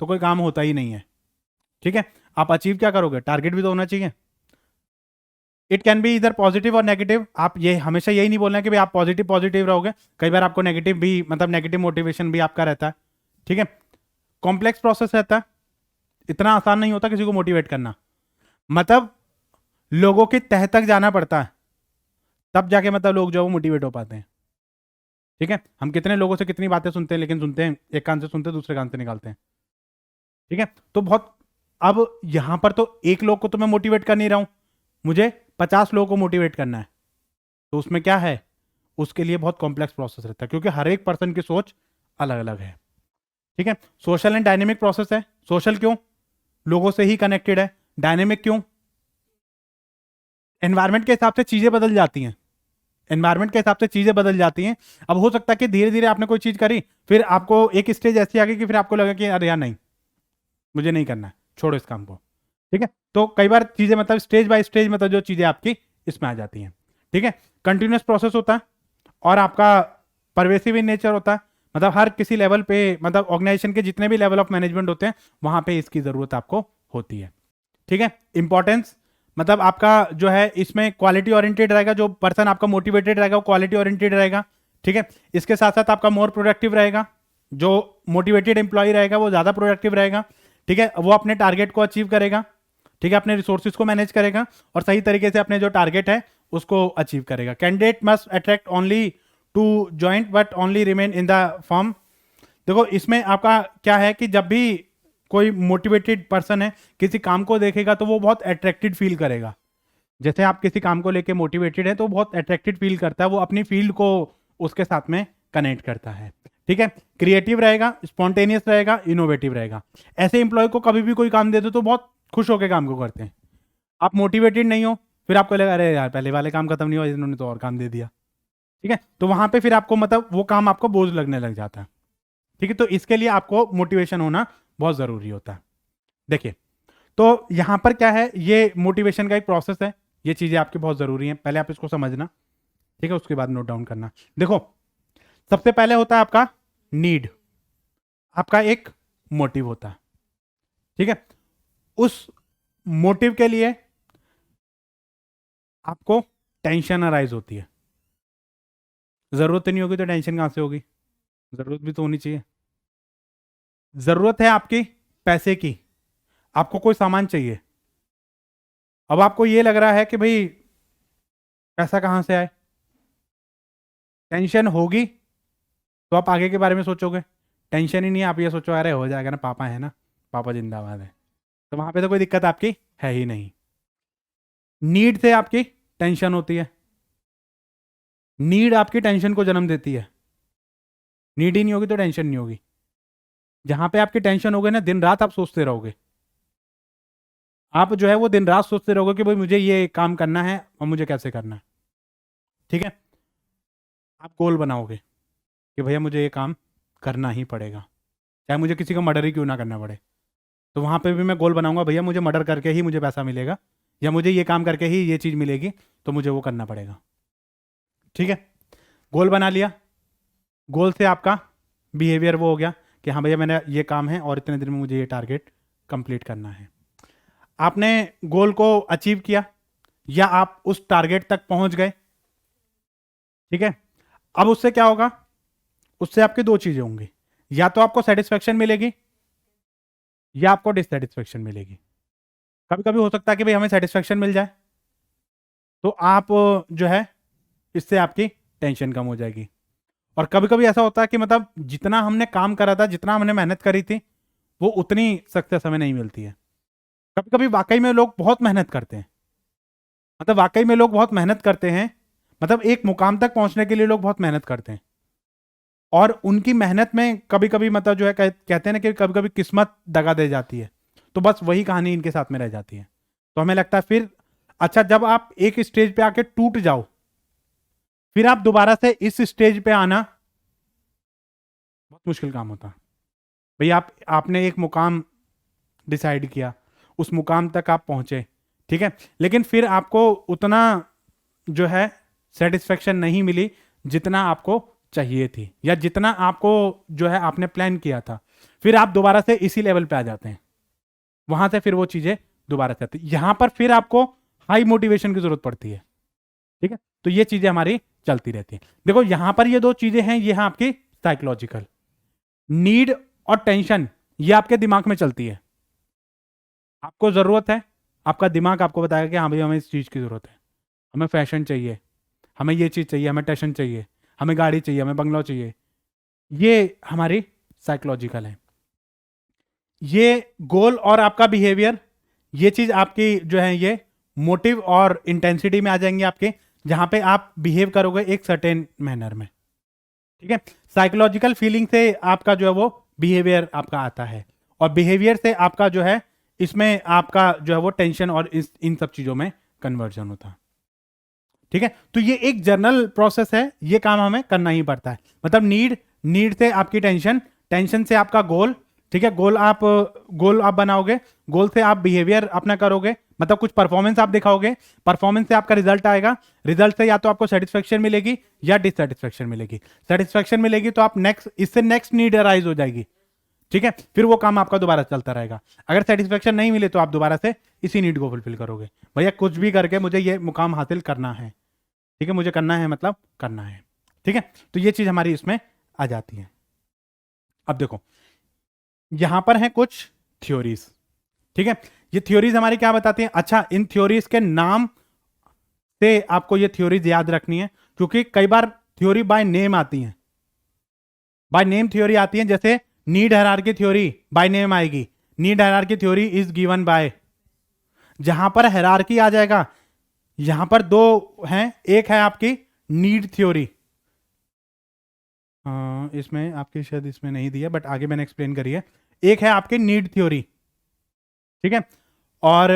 तो कोई काम होता ही नहीं है। ठीक है, आप अचीव क्या करोगे, टारगेट भी तो होना चाहिए। इट कैन बी इधर पॉजिटिव और नेगेटिव, आप ये हमेशा यही नहीं बोलना है कि भाई आप पॉजिटिव पॉजिटिव रहोगे, कई बार आपको नेगेटिव भी मतलब नेगेटिव मोटिवेशन भी आपका रहता है। ठीक है, कॉम्प्लेक्स प्रोसेस रहता है, इतना आसान नहीं होता किसी को मोटिवेट करना, मतलब लोगों के तह तक जाना पड़ता है तब जाके मतलब लोग जो वो मोटिवेट हो पाते हैं। ठीक है, हम कितने लोगों से कितनी बातें सुनते हैं, लेकिन सुनते हैं एक कान से सुनते हैं दूसरे कान से निकालते हैं। ठीक है, तो बहुत, अब यहां पर तो एक लोग को तो मैं मोटिवेट कर नहीं रहा हूं, मुझे 50 लोगों को मोटिवेट करना है, तो उसमें क्या है, उसके लिए बहुत कॉम्प्लेक्स प्रोसेस रहता है क्योंकि हर एक पर्सन की सोच अलग अलग है। ठीक है, सोशल एंड डायनेमिक प्रोसेस है। सोशल क्यों, लोगों से ही कनेक्टेड है। डायनेमिक क्यों, एनवायरमेंट के हिसाब से चीजें बदल जाती हैं, एनवायरमेंट के हिसाब से चीजें बदल जाती हैं। अब हो सकता है कि धीरे धीरे आपने कोई चीज करी, फिर आपको एक स्टेज ऐसी आ गई कि फिर आपको लगा कि अरे यार नहीं, मुझे नहीं करना है, छोड़ो इस काम को। ठीक है, तो कई बार चीजें मतलब स्टेज बाय स्टेज मतलब जो चीजें आपकी इसमें आ जाती हैं। ठीक है, कंटिन्यूस प्रोसेस होता है और आपका परवेसिव इन नेचर होता है, मतलब हर किसी लेवल पे, मतलब ऑर्गेनाइजेशन के जितने भी लेवल ऑफ मैनेजमेंट होते हैं वहां पे इसकी जरूरत आपको होती है। ठीक है, इंपॉर्टेंस, मतलब आपका जो है इसमें क्वालिटी ओरिएंटेड रहेगा, जो पर्सन आपका मोटिवेटेड रहेगा वो क्वालिटी ओरिएंटेड रहेगा। ठीक है, इसके साथ साथ आपका मोर प्रोडक्टिव रहेगा, जो मोटिवेटेड एम्प्लॉय रहेगा वो ज्यादा प्रोडक्टिव रहेगा। ठीक है, वो अपने टारगेट को अचीव करेगा। ठीक है, अपने रिसोर्सेज को मैनेज करेगा और सही तरीके से अपने जो टारगेट है उसको अचीव करेगा। Candidate must attract only to join but only remain in the form. देखो इसमें आपका क्या है कि जब भी कोई मोटिवेटेड पर्सन है, किसी काम को देखेगा तो वो बहुत अट्रैक्टेड फील करेगा। जैसे आप किसी काम को लेके मोटिवेटेड है तो बहुत अट्रैक्टेड फील करता है, वो अपनी फील्ड को उसके साथ में कनेक्ट करता है। ठीक है, क्रिएटिव रहेगा, स्पॉन्टेनियस रहेगा, इनोवेटिव रहेगा। ऐसे एम्प्लॉय को कभी भी कोई काम दे दो तो बहुत खुश होकर काम को करते हैं। आप मोटिवेटेड नहीं हो, फिर आपको लगा अरे यार पहले वाले काम खत्म नहीं हुआ, इन्होंने तो और काम दे दिया। ठीक है, तो वहां पे फिर आपको मतलब वो काम आपको बोझ लगने लग जाता है। ठीक है, तो इसके लिए आपको मोटिवेशन होना बहुत जरूरी होता है। देखिए, तो यहां पर क्या है, ये मोटिवेशन का एक प्रोसेस है, ये चीजें आपकी बहुत जरूरी हैं, पहले आप इसको समझना। ठीक है, उसके बाद नोट डाउन करना। देखो, सबसे पहले होता है आपका नीड, आपका एक मोटिव होता है। ठीक है, उस मोटिव के लिए आपको टेंशन अराइज होती है। जरूरत नहीं होगी तो टेंशन कहां से होगी, जरूरत भी तो होनी चाहिए। जरूरत है आपकी पैसे की, आपको कोई सामान चाहिए, अब आपको ये लग रहा है कि भाई पैसा कहां से आए, टेंशन होगी तो आप आगे के बारे में सोचोगे। टेंशन ही नहीं है, आप ये सोचो अरे हो जाएगा ना, पापा है ना, पापा जिंदाबाद है, तो वहां पे तो कोई दिक्कत आपकी है ही नहीं। नीड से आपकी टेंशन होती है, नीड आपकी टेंशन को जन्म देती है। नीड ही नहीं होगी तो टेंशन नहीं होगी। जहां पे आपकी टेंशन होगी ना, दिन रात आप सोचते रहोगे, आप जो है वो दिन रात सोचते रहोगे कि भाई मुझे ये काम करना है और मुझे कैसे करना है। ठीक है, आप गोल बनाओगे कि भैया मुझे ये काम करना ही पड़ेगा, चाहे मुझे किसी का मर्डर ही क्यों ना करना पड़े। तो वहां पे भी मैं गोल बनाऊंगा, भैया मुझे मर्डर करके ही मुझे पैसा मिलेगा, या मुझे ये काम करके ही ये चीज मिलेगी, तो मुझे वो करना पड़ेगा। ठीक है, गोल बना लिया, गोल से आपका बिहेवियर वो हो गया कि हाँ भैया मैंने ये काम है और इतने दिन में मुझे ये टारगेट कंप्लीट करना है। आपने गोल को अचीव किया या आप उस टारगेट तक पहुंच गए। ठीक है, अब उससे क्या होगा, उससे आपकी दो चीजें होंगी, या तो आपको सेटिस्फेक्शन मिलेगी या आपको डिससेटिस्फेक्शन मिलेगी। कभी कभी हो सकता है कि भाई हमें सेटिस्फेक्शन मिल जाए तो आप जो है इससे आपकी टेंशन कम हो जाएगी। और कभी कभी ऐसा होता है कि मतलब जितना हमने काम करा था, जितना हमने मेहनत करी थी, वो उतनी सक्सेस हमें नहीं मिलती है। कभी कभी वाकई में लोग बहुत मेहनत करते हैं, मतलब वाकई में लोग बहुत मेहनत करते हैं, मतलब एक मुकाम तक पहुंचने के लिए लोग बहुत मेहनत करते हैं, और उनकी मेहनत में कभी कभी मतलब जो है कहते हैं ना कि कभी कभी किस्मत दगा दे जाती है, तो बस वही कहानी इनके साथ में रह जाती है। तो हमें लगता है फिर अच्छा, जब आप एक स्टेज पे आके टूट जाओ, फिर आप दोबारा से इस स्टेज पे आना बहुत मुश्किल काम होता है। भाई आपने एक मुकाम डिसाइड किया, उस मुकाम तक आप पहुंचे, ठीक है, लेकिन फिर आपको उतना जो है सेटिस्फेक्शन नहीं मिली जितना आपको चाहिए थी, या जितना आपको जो है आपने प्लान किया था, फिर आप दोबारा से इसी लेवल पे आ जाते हैं, वहां से फिर वो चीजें दोबारा से आती है। यहां पर फिर आपको हाई मोटिवेशन की जरूरत पड़ती है। ठीक है, तो ये चीजें हमारी चलती रहती हैं। देखो यहां पर ये दो चीजें हैं, ये हैं आपकी साइकोलॉजिकल, नीड और टेंशन, ये आपके दिमाग में चलती है। आपको जरूरत है, आपका दिमाग आपको बताएगा कि हाँ भाई हमें इस चीज की जरूरत है, हमें फैशन चाहिए, हमें ये चीज चाहिए, हमें टेंशन चाहिए, हमें गाड़ी चाहिए, हमें बंगला चाहिए। ये हमारी साइकोलॉजिकल है। ये गोल और आपका बिहेवियर, ये चीज आपकी जो है ये मोटिव और इंटेंसिटी में आ जाएंगे आपके, जहां पे आप बिहेव करोगे एक सर्टेन मैनर में। ठीक है, साइकोलॉजिकल फीलिंग से आपका जो है वो बिहेवियर आपका आता है, और बिहेवियर से आपका जो है इसमें आपका जो है वो टेंशन और इन सब चीजों में कन्वर्जन होता है। ठीक है, तो ये एक जर्नल प्रोसेस है, ये काम हमें करना ही पड़ता है। मतलब नीड से आपकी टेंशन, टेंशन से आपका गोल। ठीक है, गोल आप बनाओगे, गोल से आप बिहेवियर अपना करोगे, मतलब कुछ परफॉर्मेंस आप दिखाओगे, परफॉर्मेंस से आपका रिजल्ट आएगा, रिजल्ट से या तो आपको सेटिस्फेक्शन मिलेगी या डिससेटिस्फेक्शन मिलेगी। सेटिस्फेक्शन मिलेगी तो आप इससे नेक्स्ट नीड अराइज हो जाएगी। ठीक है, फिर वो काम आपका दोबारा चलता रहेगा। अगर सेटिस्फेक्शन नहीं मिले तो आप दोबारा से इसी नीड को फुलफिल करोगे, भैया कुछ भी करके मुझे ये मुकाम हासिल करना है। ठीक है, मुझे करना है मतलब करना है। ठीक है, तो ये चीज हमारी इसमें आ जाती है। अब देखो यहां पर है कुछ थ्योरीज। ठीक है, ये थ्योरीज हमारी क्या बताती हैं। अच्छा, इन थ्योरीज के नाम से आपको ये थ्योरीज याद रखनी है, क्योंकि कई बार थ्योरी बाय नेम आती हैं, बाय नेम थ्योरी आती है। जैसे need hierarchy theory by name आएगी, need hierarchy theory is given by, जहां पर हायरार्की आ जाएगा, यहां पर दो हैं, एक है आपकी नीड थ्योरी, इसमें आपके शायद इसमें नहीं दिया बट आगे मैंने एक्सप्लेन करी है। एक है आपकी नीड थ्योरी, ठीक है, और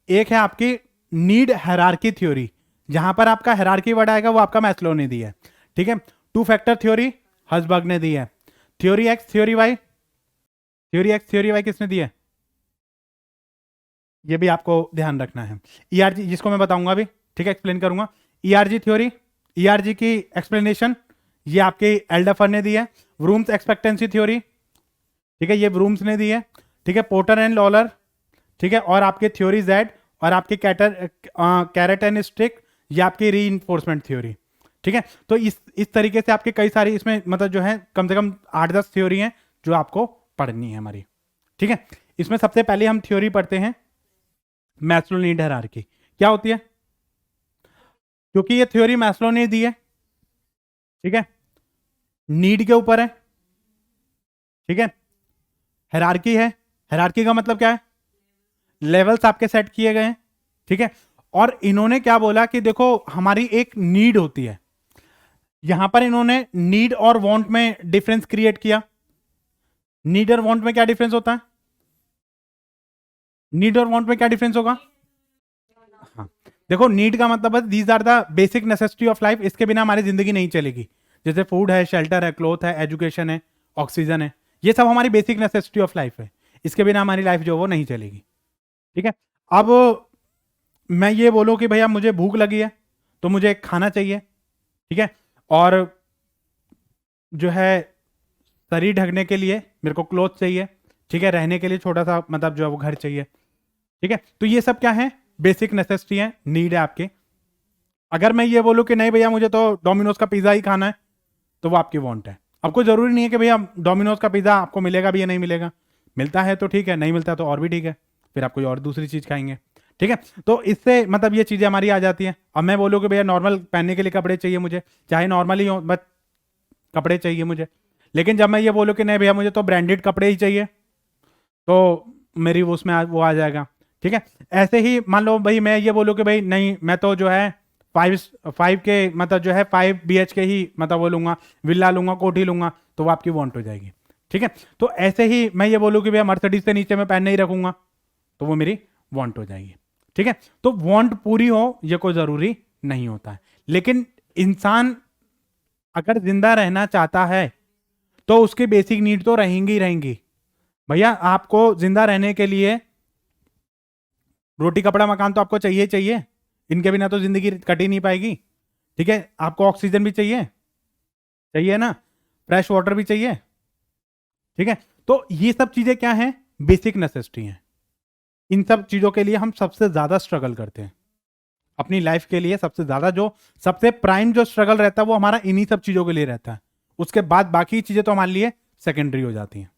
एक है आपकी नीड हायरार्की थ्योरी, जहां पर आपका हायरार्की वर्ड आएगा वो आपका मैस्लो ने दिया है, ठीक है। टू फैक्टर थ्योरी हर्ट्जबर्ग ने दी है। Theory X theory Y, theory X theory Y किसने दी है, ये भी आपको ध्यान रखना है। ईआरजी जिसको मैं बताऊंगा अभी, ठीक है, एक्सप्लेन करूंगा। ईआरजी थ्योरी, ईआरजी की एक्सप्लेनेशन ये आपके एल्डफर ने दी है। व्रूम्स एक्सपेक्टेंसी थ्योरी, ठीक है, ये व्रूम्स ने दी है, ठीक है। पोर्टर एंड लॉलर, ठीक है, और आपके थ्योरी जेड और आपके कैरेट एंड स्टिक, ये आपकी रीइंफोर्समेंट थ्योरी, ठीक है। तो इस तरीके से आपके कई सारी इसमें मतलब जो है कम से कम 8-10 थ्योरी हैं जो आपको पढ़नी है हमारी, ठीक है। इसमें सबसे पहले हम थ्योरी पढ़ते हैं मैस्लो नीड हायरार्की क्या होती है, क्योंकि ये थ्योरी मैस्लो ने दी है, ठीक है, नीड के ऊपर है, ठीक है। हायरार्की है, हायरार्की का मतलब क्या है, लेवल्स आपके सेट किए गए हैं, ठीक है। और इन्होंने क्या बोला कि देखो हमारी एक नीड होती है, यहां पर इन्होंने नीड और वांट में डिफरेंस क्रिएट किया। नीड और वांट में क्या डिफरेंस होता है, नीड और वांट में क्या डिफरेंस होगा, हाँ, देखो नीड का मतलब है these are the basic necessity of life, इसके बिना हमारी जिंदगी नहीं चलेगी। जैसे फूड है, शेल्टर है, क्लोथ है, एजुकेशन है, ऑक्सीजन है, ये सब हमारी बेसिक नेसेसिटी ऑफ लाइफ है, इसके बिना हमारी लाइफ जो वो नहीं चलेगी, ठीक है। अब मैं ये बोलूं कि भैया मुझे भूख लगी है तो मुझे खाना चाहिए, ठीक है, और जो है शरीर ढकने के लिए मेरे को क्लोथ चाहिए, ठीक है, रहने के लिए छोटा सा मतलब जो है वो घर चाहिए, ठीक है। तो ये सब क्या है, बेसिक नेसेसिटी है, नीड है आपके। अगर मैं ये बोलूं कि नहीं भैया मुझे तो डोमिनोज का पिज्जा ही खाना है, तो वो आपकी वांट है। आपको जरूरी नहीं है कि भैया डोमिनोज का पिज्जा आपको मिलेगा भी या नहीं मिलेगा, मिलता है तो ठीक है, नहीं मिलता तो और भी ठीक है, फिर आप कोई और दूसरी चीज खाएंगे, ठीक है। तो इससे मतलब ये चीजें हमारी आ जाती हैं। अब मैं बोलूँ कि भैया नॉर्मल पहनने के लिए कपड़े चाहिए मुझे, चाहे नॉर्मल ही हो बट कपड़े चाहिए मुझे, लेकिन जब मैं ये बोलूँ कि नहीं भैया मुझे तो ब्रांडेड कपड़े ही चाहिए, तो मेरी उसमें वो आ जाएगा, ठीक है। ऐसे ही मान लो भाई मैं ये बोलूँ कि भाई नहीं मैं तो जो है 5 के मतलब जो है 5 BHK ही मतलब वो लूंगा, विला लूंगा, कोठी लूंगा, तो वो आपकी वांट हो जाएगी, ठीक है। तो ऐसे ही मैं ये बोलूँ कि भैया मर्सिडीज से नीचे मैं पहन नहीं रखूंगा, तो वो मेरी वांट हो जाएगी, ठीक है। तो वांट पूरी हो ये कोई जरूरी नहीं होता है, लेकिन इंसान अगर जिंदा रहना चाहता है तो उसकी बेसिक नीड तो रहेंगी ही रहेंगी। भैया आपको जिंदा रहने के लिए रोटी कपड़ा मकान तो आपको चाहिए चाहिए, इनके बिना तो जिंदगी कट ही नहीं पाएगी, ठीक है। आपको ऑक्सीजन भी चाहिए, चाहिए ना, फ्रेश वाटर भी चाहिए, ठीक है। तो ये सब चीजें क्या हैं, बेसिक नेसेसिटी हैं। इन सब चीजों के लिए हम सबसे ज्यादा स्ट्रगल करते हैं अपनी लाइफ के लिए। सबसे ज्यादा जो सबसे प्राइम जो स्ट्रगल रहता है वो हमारा इन्हीं सब चीजों के लिए रहता है, उसके बाद बाकी चीजें तो हमारे लिए सेकेंडरी हो जाती हैं।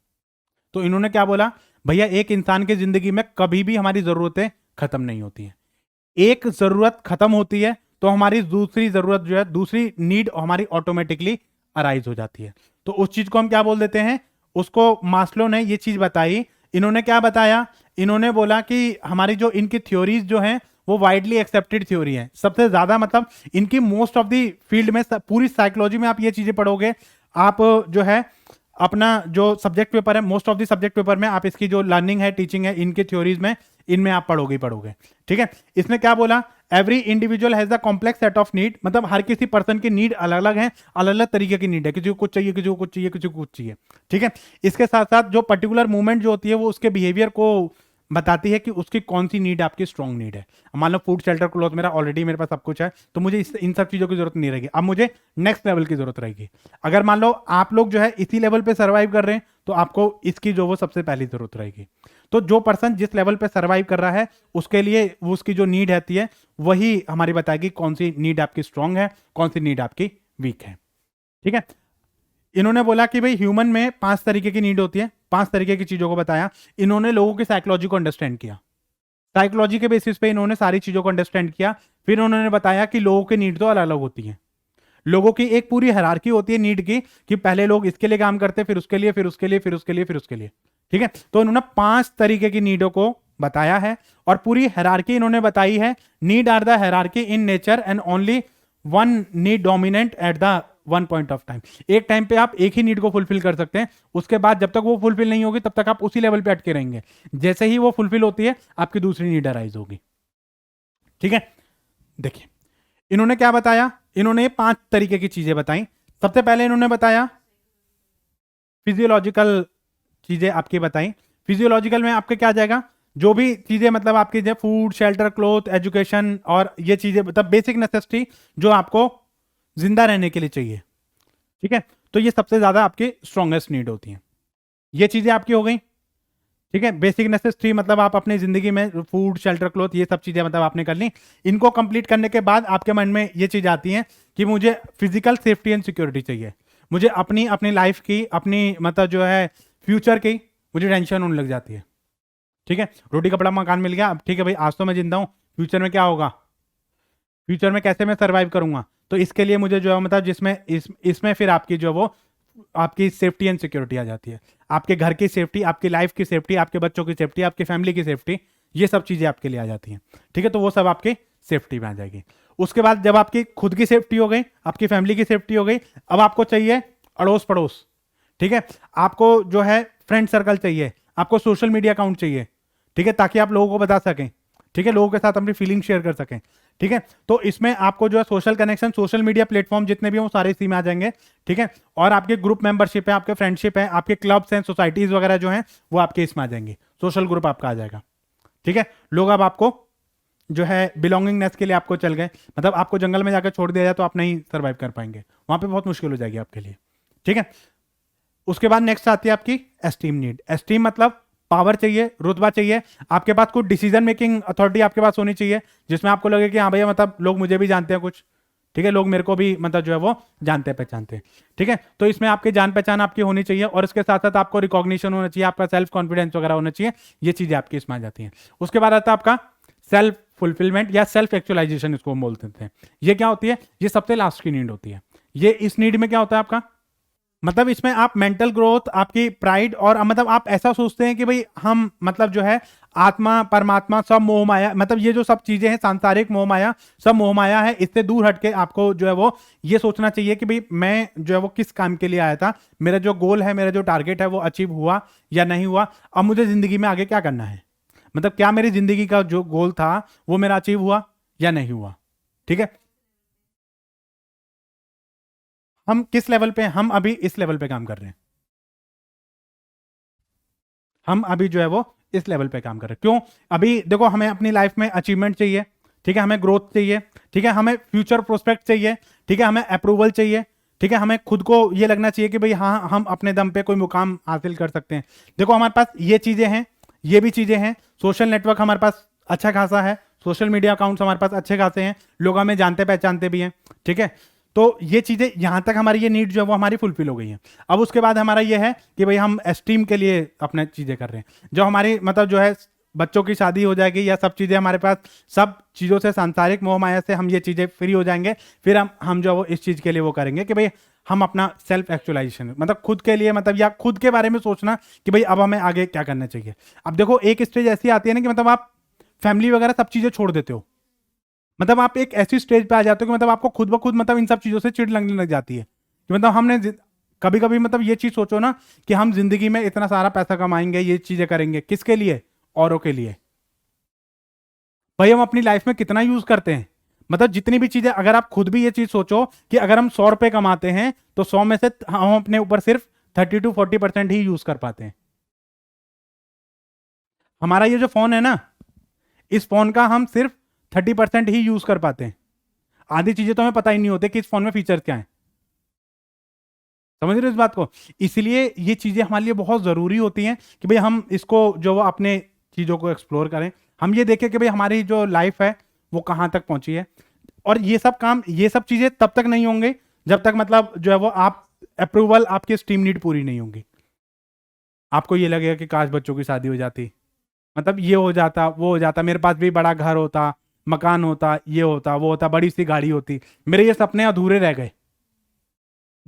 तो इन्होंने क्या बोला, भैया एक इंसान की जिंदगी में कभी भी हमारी जरूरतें खत्म नहीं होती हैं। एक जरूरत खत्म होती है तो हमारी दूसरी जरूरत जो है, दूसरी नीड हमारी ऑटोमेटिकली अराइज हो जाती है। तो उस चीज को हम क्या बोल देते हैं, उसको मास्लो ने ये चीज बताई। इन्होंने क्या बताया, इन्होंने बोला कि हमारी जो इनकी थ्योरीज जो हैं वो वाइडली एक्सेप्टेड थ्योरी है, सबसे ज्यादा मतलब इनकी मोस्ट ऑफ दी फील्ड में पूरी साइकोलॉजी में आप ये चीजें पढ़ोगे, आप जो है अपना जो सब्जेक्ट पेपर है, most of the subject paper में आप इसकी जो लर्निंग है, टीचिंग है, इनके थ्योरीज में इनमें आप पढ़ोगे ही पढ़ोगे, ठीक है। इसने क्या बोला, every individual has a complex set of need, मतलब हर किसी पर्सन की नीड अलग अलग है, अलग अलग तरीके की नीड है, किसी को कुछ चाहिए, किसी को कुछ चाहिए, किसी को कुछ चाहिए, ठीक है। इसके साथ साथ जो पर्टिकुलर मूवमेंट जो होती है वो उसके बिहेवियर को बताती है कि उसकी कौन सी नीड आपकी स्ट्रॉन्ग नीड है। मान लो फूड शेल्टर क्लॉथ मेरा ऑलरेडी मेरे पास सब कुछ है, तो मुझे इन सब चीजों की जरूरत नहीं रहेगी, अब मुझे नेक्स्ट लेवल की जरूरत रहेगी। अगर मान लो आप लोग जो है इसी लेवल पे सर्वाइव कर रहे हैं तो आपको इसकी जो वो सबसे पहली जरूरत रहेगी। तो जो पर्सन जिस लेवल पे सर्वाइव कर रहा है उसके लिए वो उसकी जो नीड रहती है वही हमारी बताएगी कौन सी नीड आपकी स्ट्रांग है, कौन सी नीड आपकी वीक है, ठीक है। इन्होंने बोला कि भाई ह्यूमन में 5 तरीके की नीड होती है, 5 तरीके की चीजों को बताया। इन्होंने लोगों की साइकोलॉजी को अंडरस्टैंड किया, साइकोलॉजी के बेसिस पे इन्होंने सारी चीजों को अंडरस्टैंड किया। फिर उन्होंने बताया कि लोगों की नीड तो अलग अलग होती है, लोगों की एक पूरी हायरार्की होती है नीड की, कि पहले लोग इसके लिए काम करते, फिर उसके लिए, फिर उसके लिए, फिर उसके लिए, फिर उसके लिए, ठीक है, तो इन्होंने 5 तरीके की नीडों को बताया है और पूरी हायरार्की इन्होंने बताई है। Need are the hierarchy in nature and only one need dominant at the one point of time. एक टाइम पे आप एक ही नीड को फुलफिल कर सकते हैं, उसके बाद जब तक वो फुलफिल नहीं होगी तब तक आप उसी लेवल पे अटके रहेंगे। जैसे ही वो फुलफिल होती है आपकी दूसरी नीड अराइज होगी। ठीक है, देखिए इन्होंने क्या बताया, इन्होंने 5 तरीके की चीजें बताई। सबसे पहले इन्होंने बताया फिजियोलॉजिकल चीजें आपकी बताई। फिजियोलॉजिकल में आपके क्या जाएगा, जो भी चीजें मतलब आपकी जो फूड, शेल्टर, क्लोथ, एजुकेशन और ये चीजें मतलब बेसिक नेसेसिटी जो आपको जिंदा रहने के लिए चाहिए। ठीक है, तो ये सबसे ज्यादा आपकी स्ट्रॉन्गेस्ट नीड होती है। ये चीजें आपकी हो गई। ठीक है, बेसिक नेसेसिटी मतलब आप अपनी जिंदगी में फूड, शेल्टर, क्लोथ ये सब चीजें मतलब आपने कर ली। इनको कंप्लीट करने के बाद आपके मन में ये चीज आती है कि मुझे फिजिकल सेफ्टी एंड सिक्योरिटी चाहिए। मुझे अपनी अपनी लाइफ की, अपनी मतलब जो है फ्यूचर की मुझे टेंशन होने लग जाती है। ठीक है, रोटी कपड़ा मकान मिल गया, अब ठीक है भाई आज तो मैं जिंदा हूं, फ्यूचर में क्या होगा, फ्यूचर में कैसे मैं सर्वाइव करूंगा। तो इसके लिए मुझे जो है मतलब इसमें फिर आपकी जो वो आपकी सेफ्टी एंड सिक्योरिटी आ जाती है। आपके घर की सेफ्टी, आपकी लाइफ की सेफ्टी, आपके बच्चों की सेफ्टी, आपकी फैमिली की सेफ्टी, ये सब चीजें आपके लिए आ जाती हैं। ठीक है, तो वो सब आपकी सेफ्टी में आ जाएगी। उसके बाद जब आपकी खुद की सेफ्टी हो गई, आपकी फैमिली की सेफ्टी हो गई, अब आपको चाहिए अड़ोस पड़ोस। ठीक है, आपको जो है फ्रेंड सर्कल चाहिए, आपको सोशल मीडिया अकाउंट चाहिए। ठीक है, ताकि आप लोगों को बता सकें। ठीक है, लोगों के साथ अपनी फीलिंग शेयर कर सकें। ठीक है, तो इसमें आपको जो है social connection, social media platform जितने भी हैं वो सारे इसी में आ जाएंगे। ठीक है, और आपके ग्रुप मेंबरशिप है, आपके फ्रेंडशिप है, आपके क्लब्स हैं, सोसाइटीज वगैरह जो हैं वो आपके इसमें आ जाएंगे। सोशल ग्रुप आपका आ जाएगा। ठीक है, लोग अब आपको जो है बिलोंगिंगनेस के लिए आपको चल गए, मतलब आपको जंगल में जाकर छोड़ दिया जाए तो आप नहीं सर्वाइव कर पाएंगे, वहां पे बहुत मुश्किल हो जाएगी आपके लिए। ठीक है, उसके बाद नेक्स्ट आती है आपकी एस्टीम नीड। एस्टीम मतलब पावर चाहिए, रुतबा चाहिए, आपके पास कुछ डिसीजन मेकिंग अथॉरिटी आपके पास होनी चाहिए, जिसमें आपको लगे कि हाँ भैया मतलब लोग मुझे भी जानते हैं कुछ। ठीक है, लोग मेरे को भी मतलब जो है वो जानते हैं, पहचानते हैं। ठीक है, तो इसमें आपकी जान पहचान आपकी होनी चाहिए और इसके साथ साथ आपको रिकॉग्निशन होना चाहिए, आपका सेल्फ कॉन्फिडेंस वगैरह होना चाहिए। ये चीजें आपकी इसमें आ जाती हैं। उसके बाद आता है आपका सेल्फ फुलफिलमेंट या सेल्फ एक्चुअलाइजेशन, इसको हम बोलते हैं। ये क्या होती है, ये सबसे लास्ट की नीड होती है। ये इस नीड में क्या होता है आपका, मतलब इसमें आप मेंटल ग्रोथ, आपकी प्राइड और मतलब आप ऐसा सोचते हैं कि भाई हम मतलब जो है आत्मा, परमात्मा, सब मोह माया, मतलब ये जो सब चीजें हैं सांसारिक मोह माया, सब मोह माया है, इससे दूर हटके आपको जो है वो ये सोचना चाहिए कि भाई मैं जो है वो किस काम के लिए आया था, मेरा जो गोल है, मेरा जो टारगेट है वो अचीव हुआ या नहीं हुआ, अब मुझे जिंदगी में आगे क्या करना है, मतलब क्या मेरी जिंदगी का जो गोल था वो मेरा अचीव हुआ या नहीं हुआ। ठीक है, हम किस लेवल पे, हम अभी इस लेवल पे काम कर रहे हैं, हम अभी जो है वो इस लेवल पे काम कर रहे हैं। क्यों, अभी देखो हमें अपनी लाइफ में अचीवमेंट चाहिए। ठीक है, हमें ग्रोथ चाहिए। ठीक है, हमें फ्यूचर प्रोस्पेक्ट चाहिए। ठीक है, हमें अप्रूवल चाहिए। ठीक है, हमें खुद को ये लगना चाहिए कि भाई हाँ हम अपने दम पे कोई मुकाम हासिल कर सकते हैं। देखो हमारे पास ये चीजें हैं, ये भी चीजें हैं, सोशल नेटवर्क हमारे पास अच्छा खासा है, सोशल मीडिया अकाउंट्स हमारे पास अच्छे खासे हैं, लोग हमें जानते पहचानते भी हैं। ठीक है, तो ये चीजें यहां तक हमारी ये नीड जो है वो हमारी फुलफिल हो गई है। अब उसके बाद हमारा ये है कि भाई हम एस्टीम के लिए अपने चीजें कर रहे हैं, जो हमारी मतलब जो है बच्चों की शादी हो जाएगी या सब चीजें हमारे पास, सब चीजों से सांसारिक मोह माया से हम ये चीजें फ्री हो जाएंगे, फिर हम जो है वो इस चीज के लिए वो करेंगे कि भाई हम अपना सेल्फ एक्चुअलाइजेशन, मतलब खुद के लिए, मतलब या खुद के बारे में सोचना कि भाई अब हमें आगे क्या करना चाहिए। अब देखो एक स्टेज ऐसी आती है ना कि मतलब आप फैमिली वगैरह सब चीजें छोड़ देते हो, मतलब आप एक ऐसी स्टेज पे आ जाते हो कि मतलब आपको खुद ब खुद मतलब इन सब चीजों से चिढ़ लगने लग जाती है कि मतलब हमने कभी कभी मतलब ये चीज सोचो ना कि हम जिंदगी में इतना सारा पैसा कमाएंगे, ये चीजें करेंगे, किसके लिए, औरों के लिए। भाई हम अपनी लाइफ में कितना यूज करते हैं, मतलब जितनी भी चीजें, अगर आप खुद भी ये चीज सोचो कि अगर हम 100 रुपए कमाते हैं तो 100 में से हम अपने ऊपर सिर्फ 30 to 40% ही यूज कर पाते हैं। हमारा ये जो फोन है ना, इस फोन का हम सिर्फ 30% ही यूज कर पाते हैं, आधी चीजें तो हमें पता ही नहीं होती कि इस फोन में फीचर्स क्या है। समझ रहे हो इस बात को, इसलिए ये चीजें हमारे लिए बहुत जरूरी होती हैं कि भाई हम इसको जो वो अपने चीजों को एक्सप्लोर करें, हम ये देखें कि भाई हमारी जो लाइफ है वो कहाँ तक पहुंची है। और ये सब काम, ये सब चीजें तब तक नहीं होंगे जब तक मतलब जो है वो आप अप्रूवल, आपकी स्टीम नीड पूरी नहीं होंगी। आपको ये लगेगा कि काश बच्चों की शादी हो जाती, मतलब ये हो जाता, वो हो जाता, मेरे पास भी बड़ा घर होता, मकान होता, ये होता, वो होता, बड़ी सी गाड़ी होती, मेरे ये सपने अधूरे रह गए।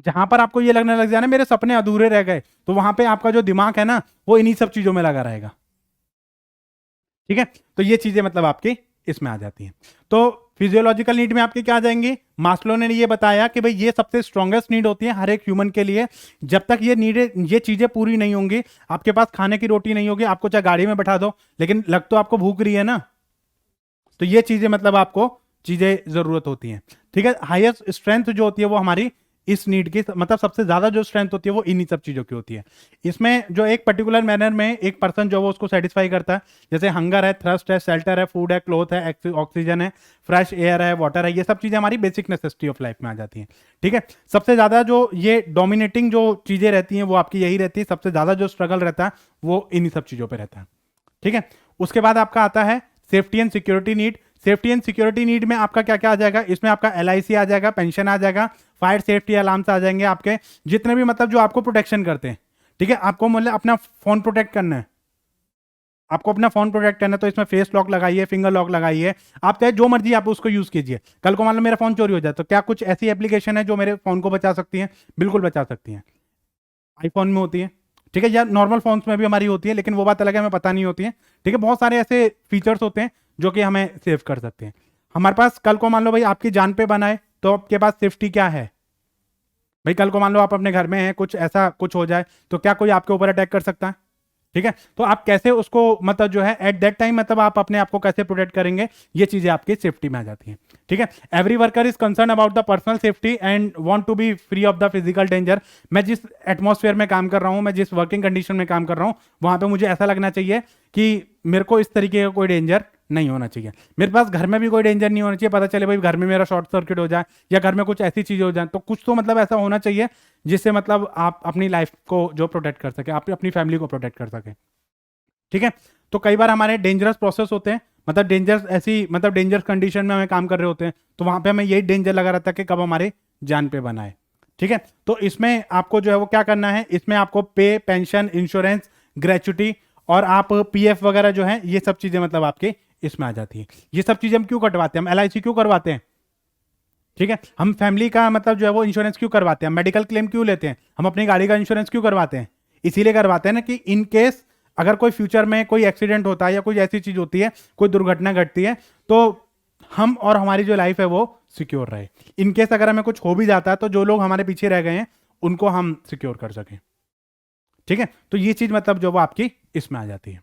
जहां पर आपको ये लगने लग जाए ना मेरे सपने अधूरे रह गए, तो वहां पे आपका जो दिमाग है ना वो इन्हीं सब चीजों में लगा रहेगा। ठीक है, तो ये चीजें मतलब आपकी इसमें आ जाती हैं। तो फिजियोलॉजिकल नीड में आपके क्या आ जाएंगी, मास्लो ने ये बताया कि भाई ये सबसे स्ट्रॉन्गेस्ट नीड होती है हर एक ह्यूमन के लिए। जब तक ये चीजें पूरी नहीं होंगी, आपके पास खाने की रोटी नहीं होगी, आपको चाहे गाड़ी में बैठा दो लेकिन लग तो आपको भूख रही है ना। तो ये चीजें मतलब आपको चीजें जरूरत होती हैं। ठीक है, हाईएस्ट स्ट्रेंथ जो होती है वो हमारी इस नीड की, मतलब सबसे ज्यादा जो स्ट्रेंथ होती है वो इन्हीं सब चीजों की होती है। इसमें जो एक पर्टिकुलर मैनर में एक पर्सन जो वो उसको सेटिस्फाई करता है, जैसे हंगर है, थ्रस्ट है, शेल्टर है, फूड है, क्लोथ है, ऑक्सीजन है, फ्रेश एयर है, वाटर है, ये सब चीजें हमारी बेसिक नेसेसिटी ऑफ लाइफ में आ जाती हैं। ठीक है, सबसे ज्यादा जो ये डोमिनेटिंग जो चीजें रहती हैं वो आपकी यही रहती है, सबसे ज्यादा जो स्ट्रगल रहता है वो इन्हीं सब चीजों पर रहता है। ठीक है, उसके बाद आपका आता है safety and security need. Safety and security need में आपका क्या क्या आ जाएगा, इसमें आपका LIC आ जाएगा, पेंशन आ जाएगा, फायर सेफ्टी अलार्म्स आ जाएंगे, आपके जितने भी मतलब जो आपको प्रोटेक्शन करते हैं। ठीक है, आपको मतलब अपना फोन प्रोटेक्ट करना है, आपको अपना फोन प्रोटेक्ट करना है, तो इसमें फेस लॉक लगाइए, फिंगर लॉक लगाइए, आप चाहे जो मर्जी आप उसको यूज कीजिए। कल को मान लो मेरा फोन चोरी हो जाए तो क्या कुछ ऐसी एप्लीकेशन है जो मेरे फोन को बचा सकती है, बिल्कुल बचा सकती है। आईफोन में होती है, ठीक है, या नॉर्मल फोन्स में भी हमारी होती है, लेकिन वो बात अलग है, हमें पता नहीं होती है। ठीक है, बहुत सारे ऐसे फीचर्स होते हैं जो कि हमें सेव कर सकते हैं। हमारे पास कल को मान लो भाई आपकी जान पे बनाए, तो आपके पास सेफ्टी क्या है भाई, कल को मान लो आप अपने घर में हैं, कुछ ऐसा कुछ हो जाए तो क्या कोई आपके ऊपर अटैक कर सकता है। ठीक है, तो आप कैसे उसको मतलब जो है एट दैट टाइम मतलब आप अपने आप को कैसे प्रोटेक्ट करेंगे, ये चीजें आपकी सेफ्टी में आ जाती हैं। ठीक है, every worker is concern about the personal safety and want to be free of the physical danger. मैं जिस एटमॉस्फेयर में काम कर रहा हूं, मैं जिस वर्किंग कंडीशन में काम कर रहा हूं, वहां पे मुझे ऐसा लगना चाहिए कि मेरे को इस तरीके का कोई डेंजर नहीं होना चाहिए, मेरे पास घर में भी कोई डेंजर नहीं होना चाहिए। पता चले भाई घर में मेरा शॉर्ट सर्किट हो जाए या घर में कुछ ऐसी चीजें हो जाए, तो कुछ तो मतलब ऐसा होना चाहिए जिससे मतलब आप अपनी लाइफ को जो प्रोटेक्ट कर सके, आप अपनी फैमिली को प्रोटेक्ट कर सके। ठीक है, तो कई बार हमारे डेंजरस प्रोसेस होते हैं, मतलब डेंजरस ऐसी मतलब डेंजरस कंडीशन में हमें काम कर रहे होते हैं, तो वहां पे हमें यही डेंजर लगा रहता है कि कब हमारे जान पे बना है। ठीक है, तो इसमें आपको जो है वो क्या करना है, इसमें आपको पे, पेंशन, इंश्योरेंस, ग्रेचुटी और आप PF वगैरह जो है, ये सब चीजें मतलब आपके इसमें आ जाती है। ये सब चीजें हम क्यों कटवाते हैं, हम LIC क्यों करवाते हैं, ठीक है, हम फैमिली का मतलब जो है वो इंश्योरेंस क्यों करवाते हैं, मेडिकल क्लेम क्यों लेते हैं, हम अपनी गाड़ी का इंश्योरेंस क्यों करवाते हैं, इसीलिए करवाते हैं ना कि इन केस अगर कोई फ्यूचर में कोई एक्सीडेंट होता है या कोई ऐसी चीज होती है, कोई दुर्घटना घटती है, तो हम और हमारी जो लाइफ है वो सिक्योर रहे। इन केस अगर हमें कुछ हो भी जाता है तो जो लोग हमारे पीछे रह गए हैं उनको हम सिक्योर कर सकें। ठीक है, तो ये चीज मतलब जो वो आपकी इसमें आ जाती है।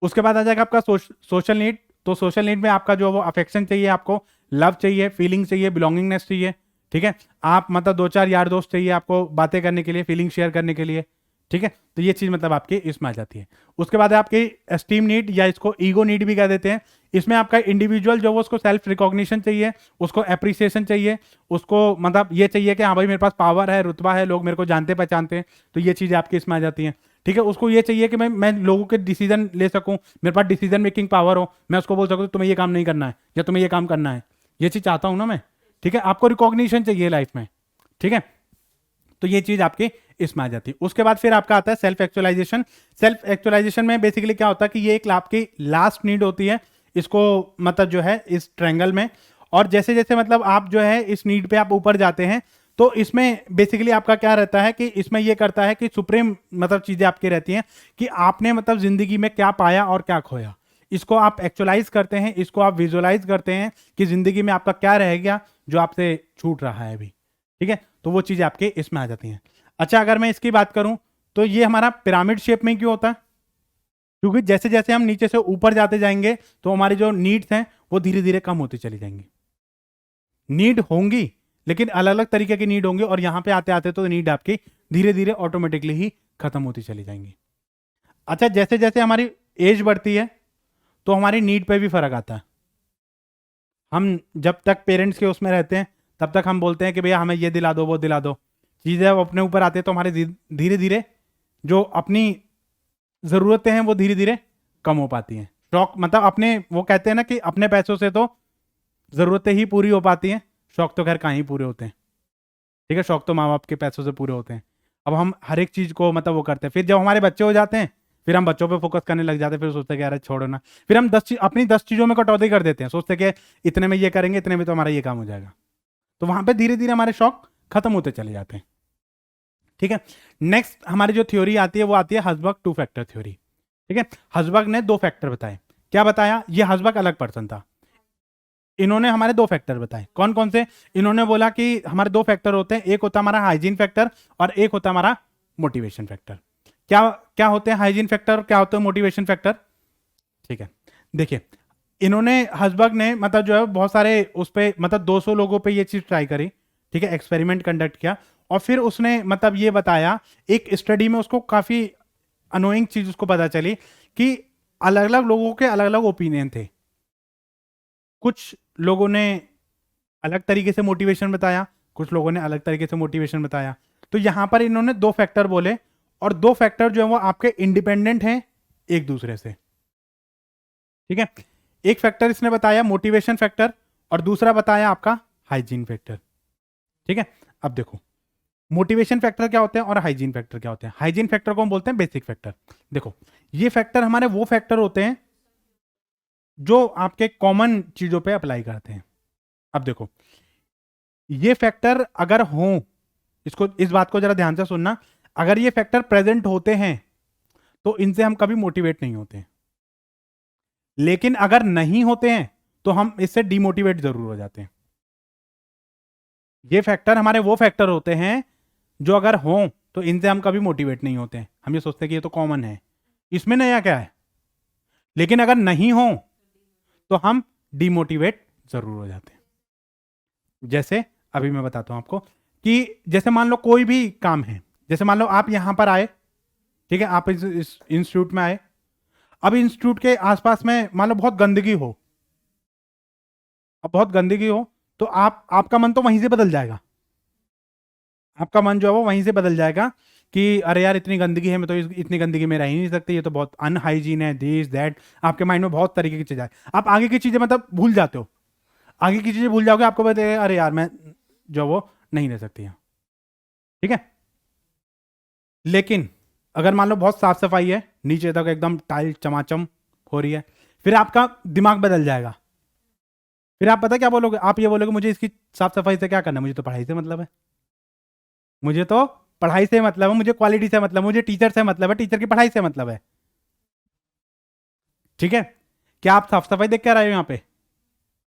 उसके बाद आ जाएगा आपका सोशल नीड। तो सोशल नीड में आपका जो वो अफेक्शन चाहिए, आपको लव चाहिए, फीलिंग चाहिए, बिलोंगिंगनेस चाहिए। ठीक है, आप मतलब 2-4 यार दोस्त चाहिए आपको बातें करने के लिए, फीलिंग शेयर करने के लिए। ठीक है, तो ये चीज मतलब आपकी इसमें आ जाती है। उसके बाद आपकी एस्टीम नीड या इसको ईगो नीड भी कह देते हैं। इसमें आपका इंडिविजुअल जो वो उसको सेल्फ रिकॉग्निशन चाहिए, उसको एप्रिसिएशन चाहिए, उसको मतलब ये चाहिए कि हाँ भाई मेरे पास पावर है, रुतबा है, लोग मेरे को जानते पहचानते हैं, तो ये चीजें आपकी इसमें आ जाती हैं। ठीक है, उसको ये चाहिए कि मैं लोगों के डिसीजन ले सकूं, मेरे पास डिसीजन मेकिंग पावर हो, मैं उसको बोल सकूं तुम्हें ये काम नहीं करना है या तुम्हें ये काम करना है, ये चीज चाहता हूं ना मैं। ठीक है, आपको रिकॉग्निशन चाहिए लाइफ में। ठीक है, तो ये चीज आपके इसमें आ जाती है। उसके बाद फिर आपका आता है सेल्फ एक्चुअलाइजेशन। सेल्फ एक्चुअलाइजेशन में बेसिकली क्या होता है कि ये एक आपकी लास्ट नीड होती है, इसको मतलब जो है इस ट्रायंगल में, और जैसे जैसे मतलब आप जो है इस नीड पे आप ऊपर जाते हैं, तो इसमें बेसिकली आपका क्या रहता है कि इसमें ये करता है कि सुप्रीम मतलब चीजें आपकी रहती हैं कि आपने मतलब जिंदगी में क्या पाया और क्या खोया, इसको आप एक्चुअलाइज करते हैं, इसको आप विजुअलाइज करते हैं कि जिंदगी में आपका क्या रह गया जो आपसे छूट रहा है अभी। ठीक है, तो वो चीजें आपके इसमें आ जाती हैं। अच्छा, अगर मैं इसकी बात करूं तो ये हमारा पिरामिड शेप में क्यों होता है, क्योंकि जैसे जैसे हम नीचे से ऊपर जाते जाएंगे तो हमारी जो नीड्स हैं वो धीरे धीरे कम होती चली जाएंगी। नीड होंगी लेकिन अलग अलग तरीके की नीड होंगी, और यहां पे आते आते तो नीड आपकी धीरे धीरे ऑटोमेटिकली ही खत्म होती चली जाएंगी। अच्छा, जैसे जैसे हमारी एज बढ़ती है तो हमारी नीड पे भी फर्क आता है। हम जब तक पेरेंट्स के उसमें रहते हैं तब तक हम बोलते हैं कि भैया हमें ये दिला दो वो दिला दो, चीज़ें अब अपने ऊपर आते हैं तो हमारे धीरे धीरे जो अपनी ज़रूरतें हैं वो धीरे धीरे कम हो पाती हैं। शौक मतलब अपने वो कहते हैं ना कि अपने पैसों से तो ज़रूरतें ही पूरी हो पाती हैं, शौक तो खैर कहाँ ही पूरे होते हैं। ठीक है, शौक तो माँ बाप के पैसों से पूरे होते हैं। अब हम हर एक चीज़ को मतलब वो करते हैं, फिर जब हमारे बच्चे हो जाते हैं फिर हम बच्चों पे फोकस करने लग जाते हैं, फिर सोचते हैं कि यार छोड़ो ना, फिर हम अपनी 10 चीज़ों में कटौती कर देते हैं, सोचते हैं कि इतने में ये करेंगे, इतने में तो हमारा ये काम हो जाएगा। तो वहां पे धीरे धीरे हमारे शौक खत्म होते चले जाते हैं। ठीक है, नेक्स्ट हमारी जो थ्योरी आती है वो आती है हसबर्ग टू फैक्टर थ्योरी। ठीक है, हसबर्ग ने 2 फैक्टर बताए। क्या बताया? ये हसबर्ग अलग पर्सन था, इन्होंने हमारे 2 फैक्टर बताए। कौन कौन से? इन्होंने बोला कि हमारे 2 फैक्टर होते हैं, एक होता है हमारा हाइजीन फैक्टर और एक होता है हमारा मोटिवेशन फैक्टर। क्या क्या होते हैं हाइजीन फैक्टर, क्या होते हैं मोटिवेशन फैक्टर? ठीक है, देखिए इन्होंने हसबर्ग ने मतलब जो है बहुत सारे उस पे मतलब 200 लोगों पे ये चीज ट्राई करी। ठीक है, एक्सपेरिमेंट कंडक्ट किया और फिर उसने मतलब ये बताया, एक स्टडी में उसको काफी अनोइंग चीज उसको पता चली कि अलग अलग लोगों के अलग अलग ओपिनियन थे। कुछ लोगों ने अलग तरीके से मोटिवेशन बताया, कुछ लोगों ने अलग तरीके से मोटिवेशन बताया। तो यहां पर इन्होंने 2 फैक्टर बोले और 2 फैक्टर जो है वो आपके इंडिपेंडेंट हैं एक दूसरे से। ठीक है, एक फैक्टर इसने बताया मोटिवेशन फैक्टर और दूसरा बताया आपका हाइजीन फैक्टर। ठीक है, अब देखो मोटिवेशन फैक्टर क्या होते हैं और हाइजीन फैक्टर क्या होते हैं। हाइजीन फैक्टर को हम बोलते हैं बेसिक फैक्टर। देखो ये फैक्टर हमारे वो फैक्टर होते हैं जो आपके कॉमन चीजों पे अप्लाई करते हैं। अब देखो ये फैक्टर अगर हो, इसको इस बात को जरा ध्यान से सुनना, अगर ये फैक्टर प्रेजेंट होते हैं तो इनसे हम कभी मोटिवेट नहीं होते, लेकिन अगर नहीं होते हैं तो हम इससे डिमोटिवेट जरूर हो जाते हैं। ये फैक्टर हमारे वो फैक्टर होते हैं जो अगर हो तो इनसे हम कभी मोटिवेट नहीं होते, हम ये सोचते हैं कि ये तो कॉमन है, इसमें नया क्या है। लेकिन अगर नहीं हो तो हम डिमोटिवेट जरूर हो जाते हैं। जैसे अभी मैं बताता हूं आपको कि जैसे मान लो कोई भी काम है, जैसे मान लो आप यहां पर आए, ठीक है, आप इस इंस्टीट्यूट में आए। अब इंस्टीट्यूट के आसपास में मान लो बहुत गंदगी हो, अब बहुत गंदगी हो तो आपका मन तो वहीं से बदल जाएगा, आपका मन जो है वो वहीं से बदल जाएगा कि अरे यार इतनी गंदगी है, मैं तो इतनी गंदगी में रह ही नहीं सकती, ये तो बहुत अनहाइजीन है, दिस दैट। आपके माइंड में बहुत तरीके की चीजें, आप आगे की चीजें मतलब भूल जाते हो, आगे की चीजें भूल जाओगे, आपको बताएगा अरे यार मैं जो वो नहीं रह सकती है। ठीक है, लेकिन अगर मान लो बहुत साफ सफाई है, नीचे तक एकदम टाइल चमाचम हो रही है, फिर आपका दिमाग बदल जाएगा। फिर आप पता क्या बोलोगे? आप ये बोलोगे मुझे इसकी साफ सफाई से क्या करना है, मुझे तो पढ़ाई से मतलब है, मुझे तो पढ़ाई से मतलब है, मुझे क्वालिटी से मतलब, मुझे टीचर से मतलब है, टीचर की पढ़ाई से मतलब है। ठीक है, क्या आप साफ सफाई देख के आ रहे हो यहाँ पे?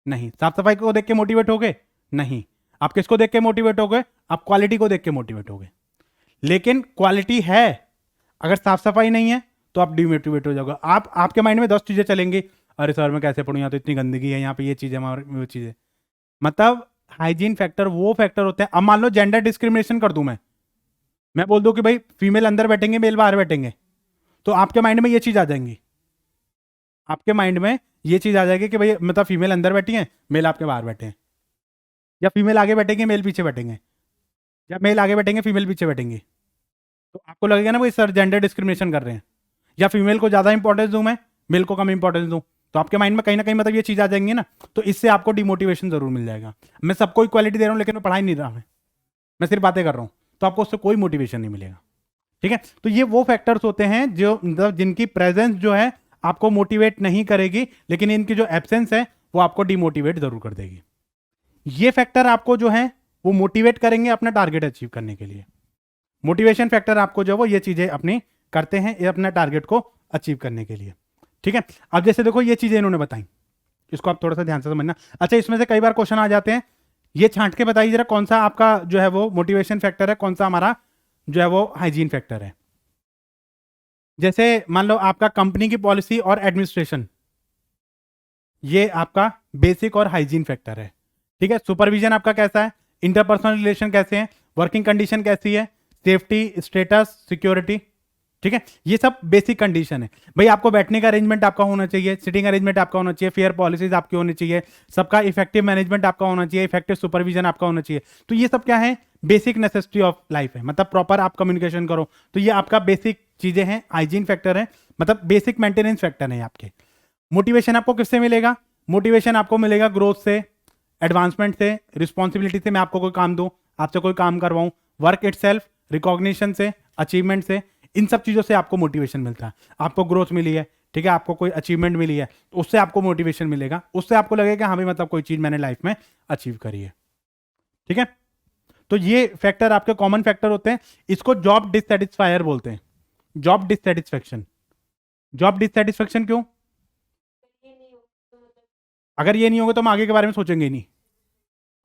नहीं। साफ सफाई को देख के मोटिवेट हो गए? नहीं। आप किसको देख के मोटिवेट हो गए? आप क्वालिटी को देख के मोटिवेट हो गए। लेकिन क्वालिटी है, अगर साफ सफाई नहीं है तो आप डिमोटिवेट हो जाओगे। आपके माइंड में 10 चीजें चलेंगी, अरे सर मैं कैसे पढ़ूँ, यहाँ तो इतनी गंदगी है, यहाँ पे ये चीज़ है, वो चीज़ है। मतलब हाइजीन फैक्टर वो फैक्टर होते हैं। अब मान लो जेंडर डिस्क्रिमिनेशन कर दूं, मैं बोल दूं कि भाई फीमेल अंदर बैठेंगे मेल बाहर बैठेंगे, तो आपके माइंड में ये चीज आ जाएंगी, आपके माइंड में ये चीज आ जाएगी कि भाई मतलब फीमेल अंदर बैठी है, मेल आपके बाहर बैठे हैं, या फीमेल आगे बैठेंगे मेल पीछे बैठेंगे, या मेल आगे बैठेंगे फीमेल पीछे बैठेंगे। तो आपको लगेगा ना भाई सर जेंडर डिस्क्रिमिनेशन कर रहे हैं, या फीमेल को ज्यादा इंपॉर्टेंस दूं मैं, मेल को कम इंपॉर्टेंस दूं, तो आपके माइंड में कहीं ना कहीं मतलब ये चीज आ जाएंगी ना, तो इससे आपको डिमोटिवेशन जरूर मिल जाएगा। मैं सबको इक्वालिटी दे रहा हूँ लेकिन मैं पढ़ाई नहीं रहा, मैं सिर्फ बातें कर रहा हूँ, तो आपको उससे कोई मोटिवेशन नहीं मिलेगा। ठीक है, तो ये वो फैक्टर्स होते हैं जो मतलब जिनकी प्रेजेंस जो है आपको मोटिवेट नहीं करेगी, लेकिन इनकी जो एब्सेंस है वो आपको डिमोटिवेट जरूर कर देगी। ये फैक्टर आपको जो है वो मोटिवेट करेंगे अपना टारगेट अचीव करने के लिए। मोटिवेशन फैक्टर आपको जो वो ये चीजें अपनी करते हैं ये अपना टारगेट को अचीव करने के लिए। ठीक है, अब जैसे देखो ये चीजें इन्होंने बताई, इसको आप थोड़ा सा ध्यान से समझना। अच्छा, इसमें से कई बार क्वेश्चन आ जाते हैं, ये छांट के बताइए जरा कौन सा आपका जो है वो मोटिवेशन फैक्टर है, कौन सा हमारा जो है वो हाइजीन फैक्टर है। जैसे मान लो आपका कंपनी की पॉलिसी और एडमिनिस्ट्रेशन, ये आपका बेसिक और हाइजीन फैक्टर है। ठीक है, सुपरविजन आपका कैसा है, इंटरपर्सनल रिलेशन कैसे हैं, वर्किंग कंडीशन कैसी है, सेफ्टी स्टेटस सिक्योरिटी। ठीक है, ये सब बेसिक कंडीशन है। भाई आपको बैठने का अरेंजमेंट आपका होना चाहिए, सिटिंग अरेंजमेंट आपका होना चाहिए, फेयर पॉलिसीज आपकी होनी चाहिए, सबका इफेक्टिव मैनेजमेंट आपका होना चाहिए, इफेक्टिव सुपरविजन आपका होना चाहिए। तो ये सब क्या है, बेसिक नेसेसिटी ऑफ लाइफ है, मतलब प्रॉपर आप कम्युनिकेशन करो, तो ये आपका बेसिक चीजें हैं, हाइजीन फैक्टर है, मतलब बेसिक मेंटेनेंस फैक्टर है आपके। मोटिवेशन आपको किससे मिलेगा? मोटिवेशन आपको मिलेगा ग्रोथ से, एडवांसमेंट से, रिस्पॉन्सिबिलिटी से, मैं आपको कोई काम दूं, आपसे कोई काम करवाऊं, वर्क इटसेल्फ, रिकॉग्निशन से, अचीवमेंट से, इन सब चीजों से आपको मोटिवेशन मिलता है। आपको ग्रोथ मिली है, ठीक है, आपको कोई अचीवमेंट मिली है, तो उससे आपको मोटिवेशन मिलेगा, उससे आपको लगेगा हाँ भाई मतलब कोई चीज मैंने लाइफ में अचीव करी है। ठीक है, तो ये फैक्टर आपके कॉमन फैक्टर होते हैं। इसको जॉब डिससेटिस्फायर बोलते हैं, जॉब डिससेटिस्फेक्शन। जॉब डिससेटिस्फेक्शन क्यों? अगर ये नहीं होगा तो हम आगे के बारे में सोचेंगे ही नहीं।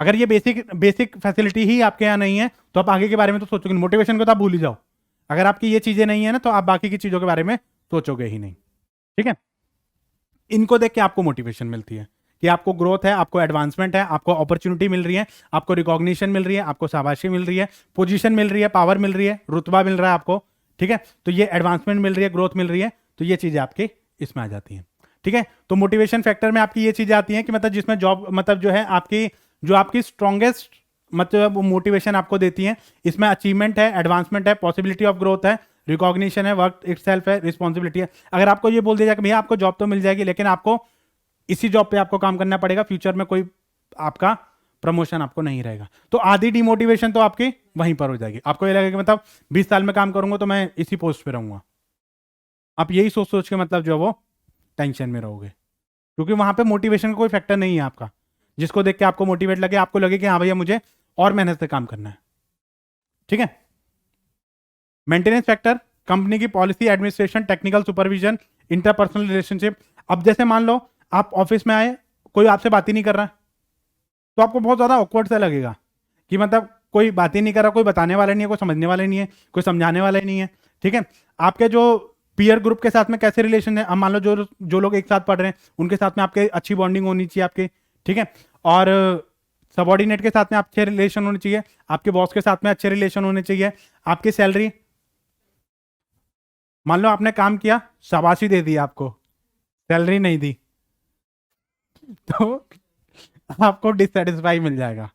अगर ये बेसिक बेसिक फैसिलिटी ही आपके यहाँ नहीं है तो आप आगे के बारे में तो सोचोगे नहीं। मोटिवेशन को तो आप भूल ही जाओ। अगर आपकी ये चीजें नहीं है ना तो आप बाकी की चीजों के बारे में सोचोगे ही नहीं। ठीक है, इनको देख के आपको मोटिवेशन मिलती है कि आपको ग्रोथ है, आपको एडवांसमेंट है, आपको अपॉर्चुनिटी मिल रही है, आपको रिकॉग्निशन मिल रही है, आपको शाबाशी मिल रही है, पोजीशन मिल रही है, पावर मिल रही है, रुतबा मिल रहा है आपको। ठीक है, तो ये एडवांसमेंट मिल रही है, ग्रोथ मिल रही है, तो ये चीजें आपके इसमें आ जाती हैं। ठीक है, तो मोटिवेशन फैक्टर में आपकी ये चीजें आती हैं कि मतलब जिसमें जॉब मतलब जो है आपकी जो आपकी स्ट्रॉन्गेस्ट मतलब मोटिवेशन आपको देती है, इसमें अचीवमेंट है, एडवांसमेंट है, पॉसिबिलिटी ऑफ ग्रोथ है, रिकॉग्निशन है, वर्क इटसेल्फ है, रिस्पॉन्सिबिलिटी है। अगर आपको ये बोल दिया जाए कि भैया आपको जॉब तो मिल जाएगी लेकिन आपको इसी जॉब पे आपको काम करना पड़ेगा, फ्यूचर में कोई आपका प्रमोशन आपको नहीं रहेगा, तो आधी डिमोटिवेशन तो आपकी वहीं पर हो जाएगी। आपको ये लगेगा कि मतलब 20 साल में काम करूंगा तो मैं इसी पोस्ट पे रहूंगा। आप यही सोच सोच के मतलब जो है वो टेंशन में रहोगे, क्योंकि वहां पे मोटिवेशन का कोई फैक्टर नहीं है आपका, जिसको देख के आपको मोटिवेट लगे, आपको लगे कि हाँ भैया मुझे और मेहनत से काम करना है। ठीक है, मेंटेनेंस फैक्टर, कंपनी की policy, administration, technical supervision, interpersonal relationship. अब जैसे मान लो आप ऑफिस में आए, कोई आपसे बात ही नहीं कर रहा, तो आपको बहुत ज्यादा ऑकवर्ड सा लगेगा कि मतलब कोई बात ही नहीं कर रहा, कोई बताने वाला नहीं है, कोई समझने वाला नहीं है, कोई समझाने वाला ही नहीं है। ठीक है, आपके जो पीयर ग्रुप के साथ में कैसे रिलेशन है, अब मान लो जो जो लोग एक साथ पढ़ रहे हैं उनके साथ में आपके अच्छी बॉन्डिंग होनी चाहिए आपके। ठीक है, और सबॉर्डिनेट के साथ में अच्छे रिलेशन होने चाहिए, आपके बॉस के साथ में अच्छे रिलेशन होने चाहिए। आपकी सैलरी, मान लो आपने काम किया, शाबाशी दे दी, आपको सैलरी नहीं दी, तो आपको डिससेटिस्फाई मिल जाएगा।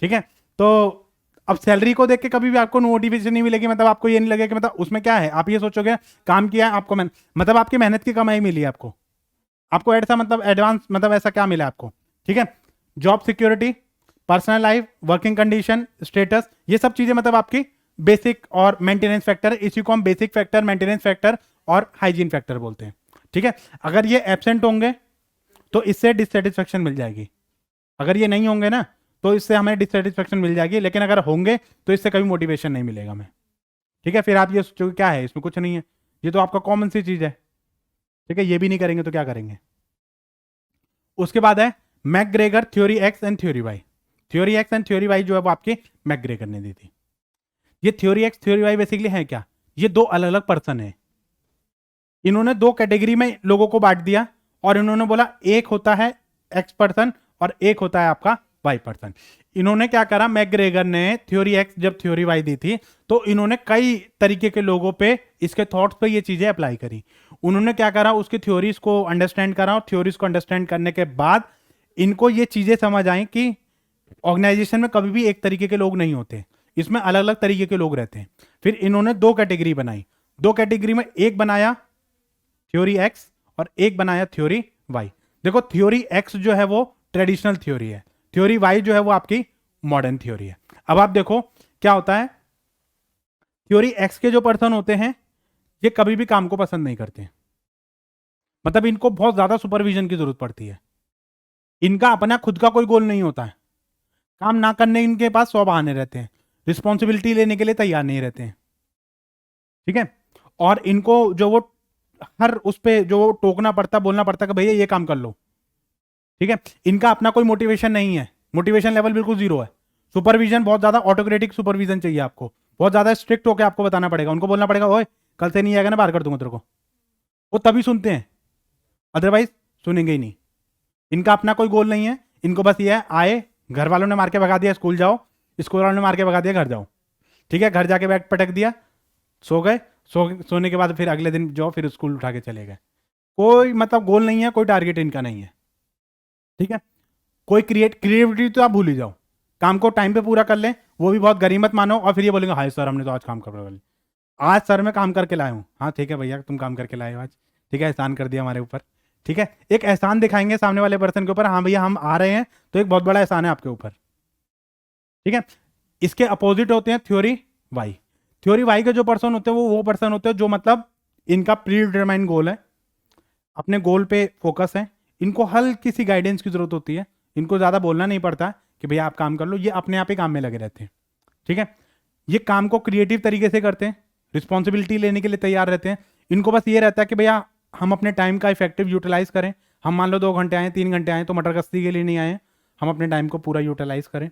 ठीक है, तो अब सैलरी को देख के कभी भी आपको मोटिवेशन नहीं मिलेगी, मतलब आपको ये नहीं लगेगा कि मतलब उसमें क्या है, आप ये सोचोगे काम किया आपको मतलब आपकी मेहनत की कमाई मिली आपको, आपको ऐसा मतलब एडवांस मतलब ऐसा क्या मिला आपको। ठीक है, job security, personal life, working condition, status, ये सब चीजें मतलब आपकी बेसिक और मेंटेनेंस फैक्टर है। इसी को हम बेसिक फैक्टर, मेंटेनेंस फैक्टर और हाइजीन फैक्टर बोलते हैं। ठीक है, अगर ये एब्सेंट होंगे तो इससे डिससेटिस्फेक्शन मिल जाएगी, अगर ये नहीं होंगे ना तो इससे हमें डिससेटिस्फेक्शन मिल जाएगी, लेकिन अगर होंगे तो इससे कभी मोटिवेशन नहीं मिलेगा हमें। ठीक है, फिर आप ये सोचोगे क्या है इसमें, कुछ नहीं है, ये तो आपका कॉमन सी चीज है। ठीक है, ये भी नहीं करेंगे तो क्या करेंगे। उसके बाद है McGregor theory X and theory Y. Theory X and theory Y जो है वो आपके मैकग्रेगर ने दी थी। ये theory X theory Y basically है क्या, ये दो अलग अलग पर्सन है। इन्होंने दो कैटेगरी में लोगों को बांट दिया और इन्होंने बोला एक होता है एक्स पर्सन और एक होता है आपका वाई पर्सन। इन्होंने क्या करा, मैकग्रेगर ने थ्योरी एक्स जब थ्योरी वाई दी थी तो इन्होंने कई तरीके के लोगों पे इसके थॉट्स पे ये चीजें अप्लाई करी। उन्होंने क्या करा, उसकी थ्योरीज को अंडरस्टैंड करा और थ्योरीज को अंडरस्टैंड करने के बाद इनको ये चीजें समझ आई कि ऑर्गेनाइजेशन में कभी भी एक तरीके के लोग नहीं होते, इसमें अलग अलग तरीके के लोग रहते हैं। फिर इन्होंने दो कैटेगरी बनाई, दो कैटेगरी में एक बनाया थ्योरी एक्स और एक बनाया थ्योरी वाई। देखो थ्योरी एक्स जो है वो ट्रेडिशनल थ्योरी है, थ्योरी वाई जो है वो आपकी मॉडर्न थ्योरी है। अब आप देखो क्या होता है, थ्योरी एक्स के जो पर्सन होते हैं ये कभी भी काम को पसंद नहीं करते, मतलब इनको बहुत ज्यादा सुपरविजन की जरूरत पड़ती है, इनका अपना खुद का कोई गोल नहीं होता है, काम ना करने इनके पास 100 बहाने रहते हैं, रिस्पॉन्सिबिलिटी लेने के लिए तैयार नहीं रहते हैं। ठीक है, और इनको जो वो हर उस पे जो टोकना पड़ता, बोलना पड़ता कि भैया ये काम कर लो। ठीक है, इनका अपना कोई मोटिवेशन नहीं है, मोटिवेशन लेवल बिल्कुल जीरो है। सुपरविजन बहुत ज्यादा ऑटोक्रेटिक सुपरविजन चाहिए आपको, बहुत ज्यादा स्ट्रिक्ट होकर आपको बताना पड़ेगा, उनको बोलना पड़ेगा ओए कल से नहीं आएगा ना बाहर कर दूंगा तेरे को, वो तभी सुनते हैं, अदरवाइज सुनेंगे ही नहीं। इनका अपना कोई गोल नहीं है, इनको बस ये है आए, घर वालों ने मार के भगा दिया स्कूल जाओ, स्कूल वालों ने मार के भगा दिया घर जाओ। ठीक है, घर जाके बैग पटक दिया, सो गए, सोने के बाद फिर अगले दिन जाओ, फिर स्कूल उठा के चले गए। कोई मतलब गोल नहीं है, कोई टारगेट इनका नहीं है। ठीक है, कोई क्रिएटिविटी तो आप भूल ही जाओ, काम को टाइम पे पूरा कर लें, वो भी बहुत गरीमत मानो, और फिर ये बोलेंगे हाय सर हमने तो आज काम कर, आज सर मैं काम करके लाया हूँ। हाँ ठीक है भैया तुम काम करके लाए हो आज, ठीक है, एहसान कर दिया हमारे ऊपर। ठीक है, एक एहसान दिखाएंगे सामने वाले पर्सन के ऊपर, हाँ भैया हम आ रहे हैं तो एक बहुत बड़ा एहसान है आपके ऊपर। ठीक है, इसके अपोजिट होते हैं थ्योरी वाई। थ्योरी वाई के जो पर्सन होते हैं वो पर्सन होते हैं जो मतलब इनका प्री डिटरमाइंड गोल है, अपने गोल पे फोकस है, इनको हल्की सी गाइडेंस की जरूरत होती है, इनको ज्यादा बोलना नहीं पड़ता कि भैया आप काम कर लो, ये अपने आप ही काम में लगे रहते हैं। ठीक है, ये काम को क्रिएटिव तरीके से करते हैं, रिस्पॉन्सिबिलिटी लेने के लिए तैयार रहते हैं। इनको बस ये रहता है कि भैया हम अपने टाइम का इफेक्टिव यूटिलाइज करें। हम मान लो 2 घंटे आए, 3 घंटे आए, तो मटर गश्ती के लिए नहीं आए, हम अपने टाइम को पूरा यूटिलाइज करें।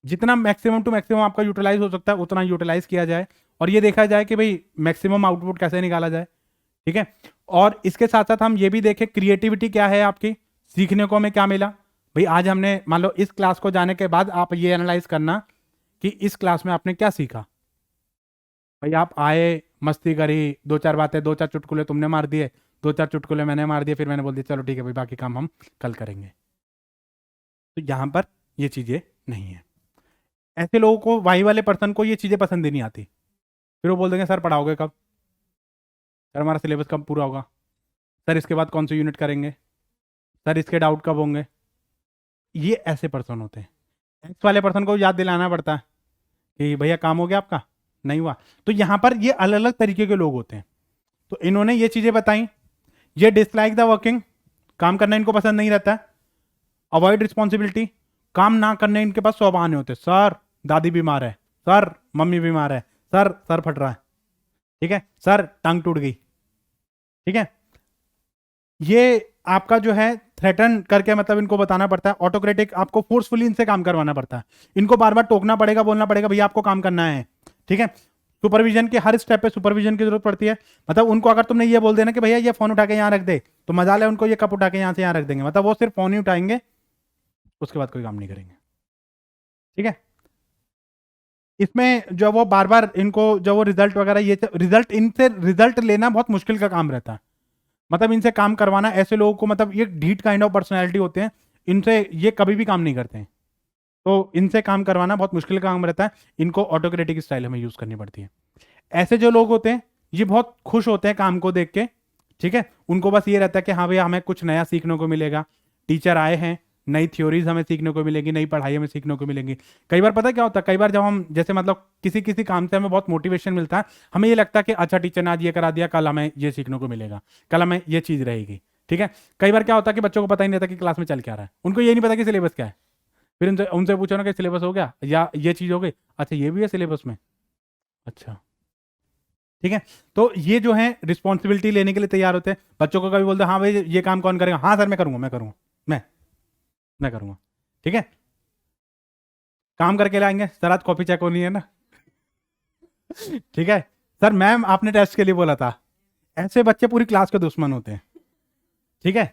जितना मैक्सिमम टू मैक्सिमम आपका यूटिलाइज हो सकता है उतना यूटिलाइज किया जाए, और ये देखा जाए कि भाई मैक्सिमम आउटपुट कैसे निकाला जाए। ठीक है, और इसके साथ साथ हम ये भी देखें क्रिएटिविटी क्या है आपकी, सीखने को हमें क्या मिला। भाई आज हमने मान लो इस क्लास को जाने के बाद आप ये एनालाइज करना कि इस क्लास में आपने क्या सीखा। भाई आप आए, मस्ती करी, 2-4 बातें, 2-4 चुटकुले तुमने मार दिए, 2-4 चुटकुले मैंने मार दिए, फिर मैंने बोल दिया चलो ठीक है भाई बाकी काम हम कल करेंगे। तो यहाँ पर ये चीज़ें नहीं है। ऐसे लोगों को, वाई वाले पर्सन को ये चीज़ें पसंद ही नहीं आती। फिर वो बोल देंगे सर पढ़ाओगे कब, सर हमारा सिलेबस कब पूरा होगा, सर इसके बाद कौन सी यूनिट करेंगे, सर इसके डाउट कब होंगे। ये ऐसे पर्सन होते हैं। एक्स वाले पर्सन को याद दिलाना पड़ता है कि भैया काम हो गया आपका, नहीं हुआ। तो यहां पर ये अलग अलग तरीके के लोग होते हैं। तो इन्होंने ये चीजें बताई। ये डिसलाइक द वर्किंग, काम करना इनको पसंद नहीं रहता है। अवॉइड रिस्पॉन्सिबिलिटी, काम ना करने इनके पास 100 बहाने होते हैं। सर दादी बीमार है, सर मम्मी बीमार है, सर सर फट रहा है, ठीक है, सर टांग टूट गई। ठीक है, ये आपका जो है थ्रेटन करके मतलब इनको बताना पड़ता है। ऑटोक्रेटिक, आपको फोर्सफुली इनसे काम करवाना पड़ता है। इनको बार बार टोकना पड़ेगा, बोलना पड़ेगा भैया आपको काम करना है। ठीक है, सुपरविजन के हर स्टेप पे सुपरविजन की जरूरत पड़ती है। मतलब उनको अगर तुमने ये बोल देना कि भैया ये फोन उठा के यहाँ रख दे, तो मजा ले उनको ये कप उठा के यहाँ से यहाँ रख देंगे। मतलब वो सिर्फ फोन ही उठाएंगे, उसके बाद कोई काम नहीं करेंगे। ठीक है, इसमें जो वो बार बार इनको जो वो रिजल्ट वगैरह, ये रिजल्ट, इनसे रिजल्ट लेना बहुत मुश्किल का काम रहता है। मतलब इनसे काम करवाना, ऐसे लोगों को, मतलब ये ढीठ काइंड ऑफ पर्सनैलिटी होते हैं, इनसे ये कभी भी काम नहीं करते हैं। तो इनसे काम करवाना बहुत मुश्किल का काम रहता है। इनको ऑटोक्रेटिक स्टाइल हमें यूज करनी पड़ती है। ऐसे जो लोग होते हैं ये बहुत खुश होते हैं काम को देख के। ठीक है, उनको बस ये रहता है कि हाँ भैया हमें कुछ नया सीखने को मिलेगा, टीचर आए हैं, नई थ्योरीज हमें सीखने को मिलेगी, नई पढ़ाई हमें सीखने को मिलेंगी। कई बार पता है क्या होता है, कई बार जब हम जैसे मतलब किसी किसी काम से हमें बहुत मोटिवेशन मिलता है, हमें ये लगता है कि अच्छा टीचर ने आज ये करा दिया, कल हमें ये सीखने को मिलेगा, कल हमें ये चीज़ रहेगी। ठीक है, कई बार क्या होता है कि बच्चों को पता ही नहीं रहता कि क्लास में चल क्या रहा है, उनको ये नहीं पता कि सिलेबस क्या है। फिर उनसे उनसे पूछो ना कि सिलेबस हो गया या ये चीज़ हो गई, अच्छा ये भी है सिलेबस में, अच्छा। ठीक है, तो ये जो है रिस्पॉन्सिबिलिटी लेने के लिए तैयार होते हैं। बच्चों को कभी बोलते हैं हाँ भाई ये काम कौन करेगा, हाँ सर मैं करूंगा, मैं करूंगा, मैं करूंगा। ठीक है, काम करके लाएंगे, सर आज कॉपी चेक होनी है ना। ठीक है, सर मैम आपने टेस्ट के लिए बोला था। ऐसे बच्चे पूरी क्लास के दुश्मन होते हैं। ठीक है,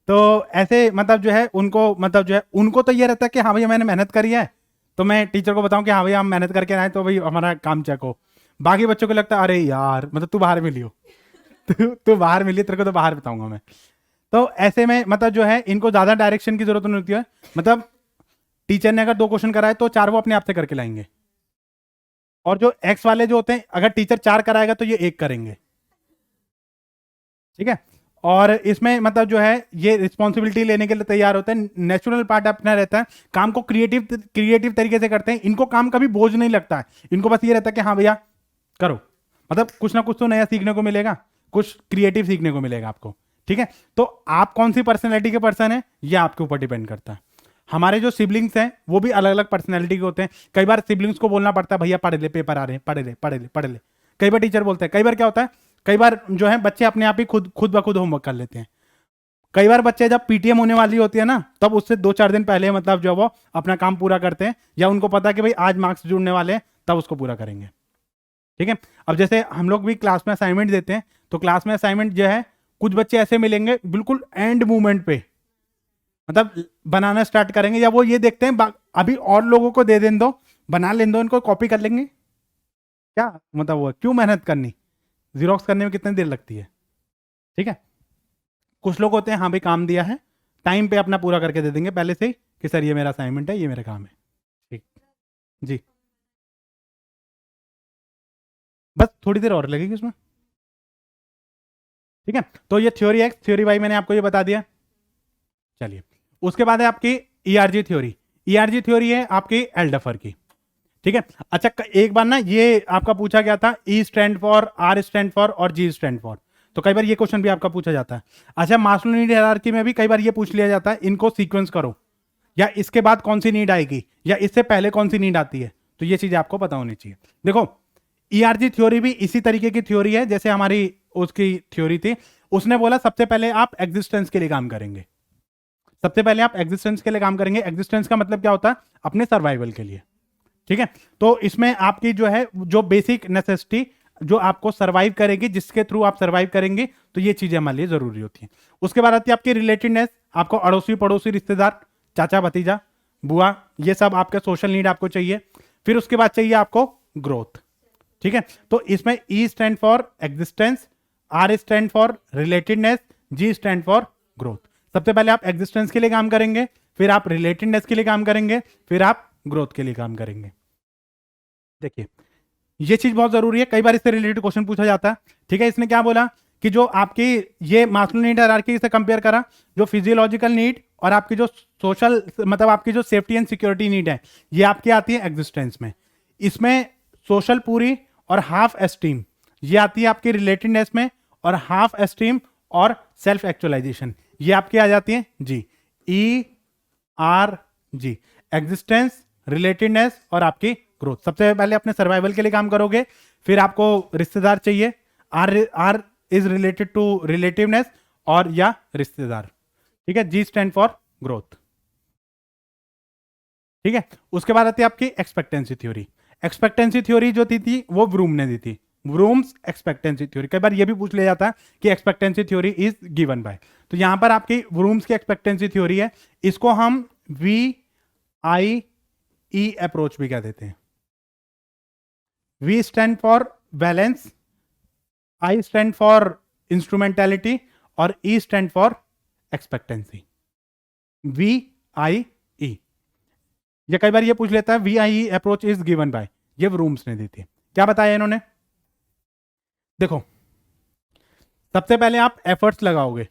तो ऐसे मतलब जो है उनको, मतलब जो है उनको तो ये रहता है कि हाँ भैया मैंने मेहनत करी है, तो मैं टीचर को बताऊं कि हाँ भैया हम मेहनत करके आए, तो भाई हमारा काम चेक हो। बाकी बच्चों को लगता है अरे यार मतलब तू बाहर मिली हो, तू बाहर मिली, तेरे को तो बाहर बताऊंगा मैं। तो ऐसे में मतलब जो है इनको ज्यादा डायरेक्शन की जरूरत नहीं होती है। मतलब टीचर ने अगर 2 क्वेश्चन कराए तो 4 वो अपने आप से करके लाएंगे। और जो एक्स वाले जो होते हैं, अगर टीचर 4 कराएगा तो ये 1 करेंगे। ठीक है, और इसमें मतलब जो है ये रिस्पॉन्सिबिलिटी लेने के लिए तैयार होते हैं। नेचुरल पार्ट अपना रहता है, काम को क्रिएटिव तरीके से करते हैं। इनको काम कभी बोझ नहीं लगता है, इनको बस ये रहता है कि हाँ भैया करो, मतलब कुछ ना कुछ तो नया सीखने को मिलेगा, कुछ क्रिएटिव सीखने को मिलेगा आपको। ठीक है, तो आप कौन सी पर्सनैलिटी के पर्सन है ये आपके ऊपर डिपेंड करता है। हमारे जो सिबलिंग्स हैं वो भी अलग अलग पर्सनैलिटी के होते हैं। कई बार सिबलिंग्स को बोलना पड़ता है भैया पढ़ ले, पेपर आ रहे हैं, पढ़ ले पढ़ ले पढ़ ले। कई बार टीचर बोलते हैं। कई बार क्या होता है, कई बार जो है बच्चे अपने आप ही खुद ब खुद होमवर्क कर लेते हैं। कई बार बच्चे जब पीटीएम होने वाली होती है ना, तब उससे 2-4 दिन पहले मतलब जो वो अपना काम पूरा करते हैं, या उनको पता है कि भाई आज मार्क्स जुड़ने वाले हैं, तब उसको पूरा करेंगे। ठीक है, अब जैसे हम लोग भी क्लास में असाइनमेंट देते हैं, तो क्लास में असाइनमेंट जो है कुछ बच्चे ऐसे मिलेंगे बिल्कुल एंड मोमेंट पे, मतलब बनाना स्टार्ट करेंगे, या वो ये देखते हैं अभी और लोगों को दे दें, दो बना लें, दो इनको कॉपी कर लेंगे, क्या मतलब वो क्यों मेहनत करनी, जीरोक्स करने में कितनी देर लगती है। ठीक है, कुछ लोग होते हैं हाँ भाई काम दिया है टाइम पे अपना पूरा करके दे देंगे पहले से ही कि सर ये मेरा असाइनमेंट है, ये मेरा काम है। ठीक, जी, बस थोड़ी देर और लगेगी उसमें। ठीक है, तो ये थ्योरी एक्स, थ्योरी वाई मैंने आपको ये बता दिया। चलिए, उसके बाद है आपकी ईआरजी थ्योरी। ईआरजी थ्योरी है आपकी एल्डफर की। ठीक है, अच्छा एक बार ना ये आपका पूछा गया था, E stand for, R stand for और जी स्टैंड फॉर, तो कई बार ये क्वेश्चन भी आपका पूछा जाता है। अच्छा, मास्लो नीड हायरार्की में भी कई बार ये पूछ लिया जाता है, इनको सीक्वेंस करो, या इसके बाद कौन सी नीड आएगी, या इससे पहले कौन सी नीड आती है, तो ये चीजें आपको पता होनी चाहिए। देखो ईआरजी थ्योरी भी इसी तरीके की थ्योरी है जैसे हमारी उसकी थ्योरी थी। उसने बोला सबसे पहले आप एग्जिस्टेंस के लिए काम करेंगे, सबसे पहले आप एग्जिस्टेंस के लिए काम करेंगे। एग्जिस्टेंस का मतलब क्या होता है? अपने सर्वाइवल के लिए, ठीक है। तो इसमें आपकी जो है जो बेसिक नेसेसिटी जो आपको सर्वाइव करेगी, जिसके थ्रू आप सर्वाइव करेंगे, तो ये चीजें हमारे लिए जरूरी होती हैं। उसके बाद आती है आपकी रिलेटेडनेस, आपको अड़ोसी पड़ोसी रिश्तेदार, चाचा भतीजा बुआ, ये सब आपके सोशल नीड आपको चाहिए। फिर उसके बाद चाहिए आपको ग्रोथ, ठीक है। तो इसमें E stand for existence, R stand for relatedness, G stand for growth. सबसे पहले आप एग्जिस्टेंस के लिए काम करेंगे, फिर आप रिलेटेडनेस के लिए काम करेंगे, फिर आप ग्रोथ के लिए काम करेंगे। देखिए ये चीज बहुत जरूरी है, कई बार इससे रिलेटेड क्वेश्चन पूछा जाता है, ठीक है। इसने क्या बोला कि जो आपकी ये मास्लो नीड हायरार्की से कंपेयर करा, जो फिजियोलॉजिकल नीड और आपकी जो सोशल मतलब आपकी जो सेफ्टी एंड सिक्योरिटी नीड है, ये आपकी आती है एग्जिस्टेंस में। इसमें सोशल पूरी और हाफ एस्टीम ये आती है आपकी रिलेटेडनेस में, और हाफ एस्टीम और सेल्फ एक्चुअलाइजेशन ये आपकी आ जाती है G, E R G, existence, relatedness और आपकी ग्रोथ। सबसे पहले अपने सर्वाइवल के लिए काम करोगे, फिर आपको रिश्तेदार चाहिए, आर इज रिलेटेड टू रिलेटिवनेस और या रिश्तेदार, ठीक है। जी स्टैंड फॉर ग्रोथ, ठीक है। उसके बाद आती है आपकी एक्सपेक्टेंसी थ्योरी। एक्सपेक्टेंसी थ्योरी जो थी वो व्रूम ने दी थी, व्रूम्स एक्सपेक्टेंसी थ्योरी। कई बार ये भी पूछ लिया जाता है कि expectancy theory is given bye, तो यहां पर आपकी व्रूम्स की एक्सपेक्टेंसी थ्योरी है। इसको हम VIE अप्रोच भी कह देते हैं। V stand for balance, I stand for instrumentality और E stand for expectancy. VIE, ये कई बार ये पूछ लेता है VIE approach is given bye, ये रूम्स ने दी थी। क्या बताया इन्होंने? देखो सबसे पहले आप एफर्ट्स लगाओगे,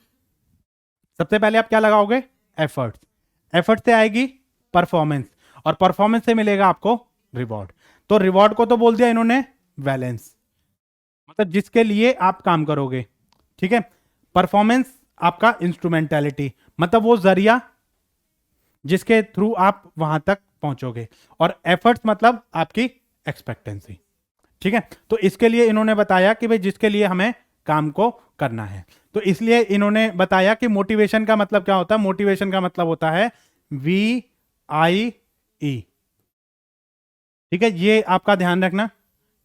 सबसे पहले आप क्या लगाओगे? एफर्ट्स। एफर्ट से आएगी परफॉर्मेंस, और परफॉर्मेंस से मिलेगा आपको रिवॉर्ड। तो रिवॉर्ड को तो बोल दिया इन्होंने बैलेंस, मतलब जिसके लिए आप काम करोगे, ठीक है। परफॉर्मेंस आपका इंस्ट्रूमेंटेलिटी, मतलब वो जरिया जिसके थ्रू आप वहां तक पहुंचोगे, और एफर्ट्स मतलब आपकी एक्सपेक्टेंसी, ठीक है। तो इसके लिए इन्होंने बताया कि भाई जिसके लिए हमें काम को करना है, तो इसलिए इन्होंने बताया कि मोटिवेशन का मतलब क्या होता है? मोटिवेशन का मतलब होता है VIE, ठीक है। ये आपका ध्यान रखना,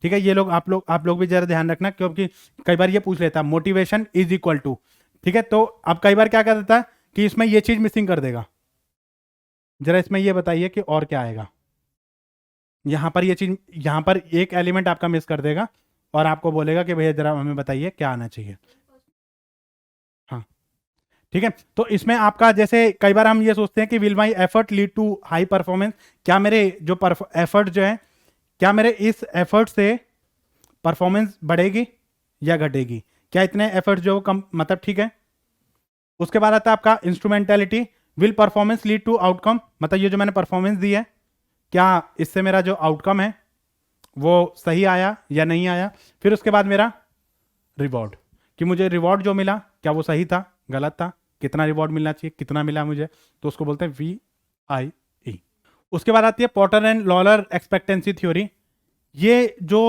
ठीक है। ये लोग आप लोग भी जरा ध्यान रखना, क्योंकि कई बार ये पूछ लेता है मोटिवेशन इज इक्वल टू, ठीक है। तो अब कई बार क्या कर देता है कि इसमें ये चीज मिसिंग कर देगा। जरा इसमें ये बताइए कि और क्या आएगा। यहां पर ये चीज, यहां पर एक एलिमेंट आपका मिस कर देगा और आपको बोलेगा कि भैया जरा हमें बताइए क्या आना चाहिए। हाँ ठीक है। तो इसमें आपका जैसे कई बार हम ये सोचते हैं कि will my effort lead to high performance, क्या मेरे जो एफर्ट जो है, क्या मेरे इस एफर्ट से परफॉर्मेंस बढ़ेगी या घटेगी? क्या इतने एफर्ट जो कम मतलब ठीक है। उसके बाद आता है आपका instrumentality, will performance lead to outcome, मतलब ये जो मैंने परफॉर्मेंस दी है क्या इससे मेरा जो आउटकम है वो सही आया या नहीं आया। फिर उसके बाद मेरा रिवॉर्ड, कि मुझे रिवॉर्ड जो मिला क्या वो सही था गलत था, कितना रिवॉर्ड मिलना चाहिए, कितना मिला मुझे, तो उसको बोलते हैं VIE। उसके बाद आती है Potter and Lawler expectancy theory. ये जो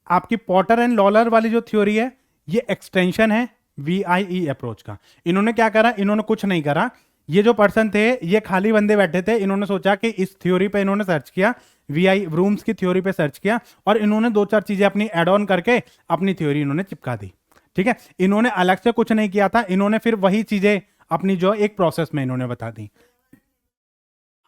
आपकी पॉटर एंड लॉलर वाली जो थ्योरी है ये एक्सटेंशन है VIE अप्रोच का। इन्होंने क्या करा? इन्होंने कुछ नहीं करा, ये जो पर्सन थे ये खाली बंदे बैठे थे, इन्होंने सोचा कि इस थ्योरी पे इन्होंने सर्च किया, VIE रूम्स की थ्योरी पे सर्च किया, और इन्होंने दो चार चीजें अपनी एड ऑन करके अपनी थ्योरी इन्होंने चिपका दी, ठीक है। इन्होंने अलग से कुछ नहीं किया था, इन्होंने फिर वही चीजें अपनी जो एक प्रोसेस में इन्होंने बता दी।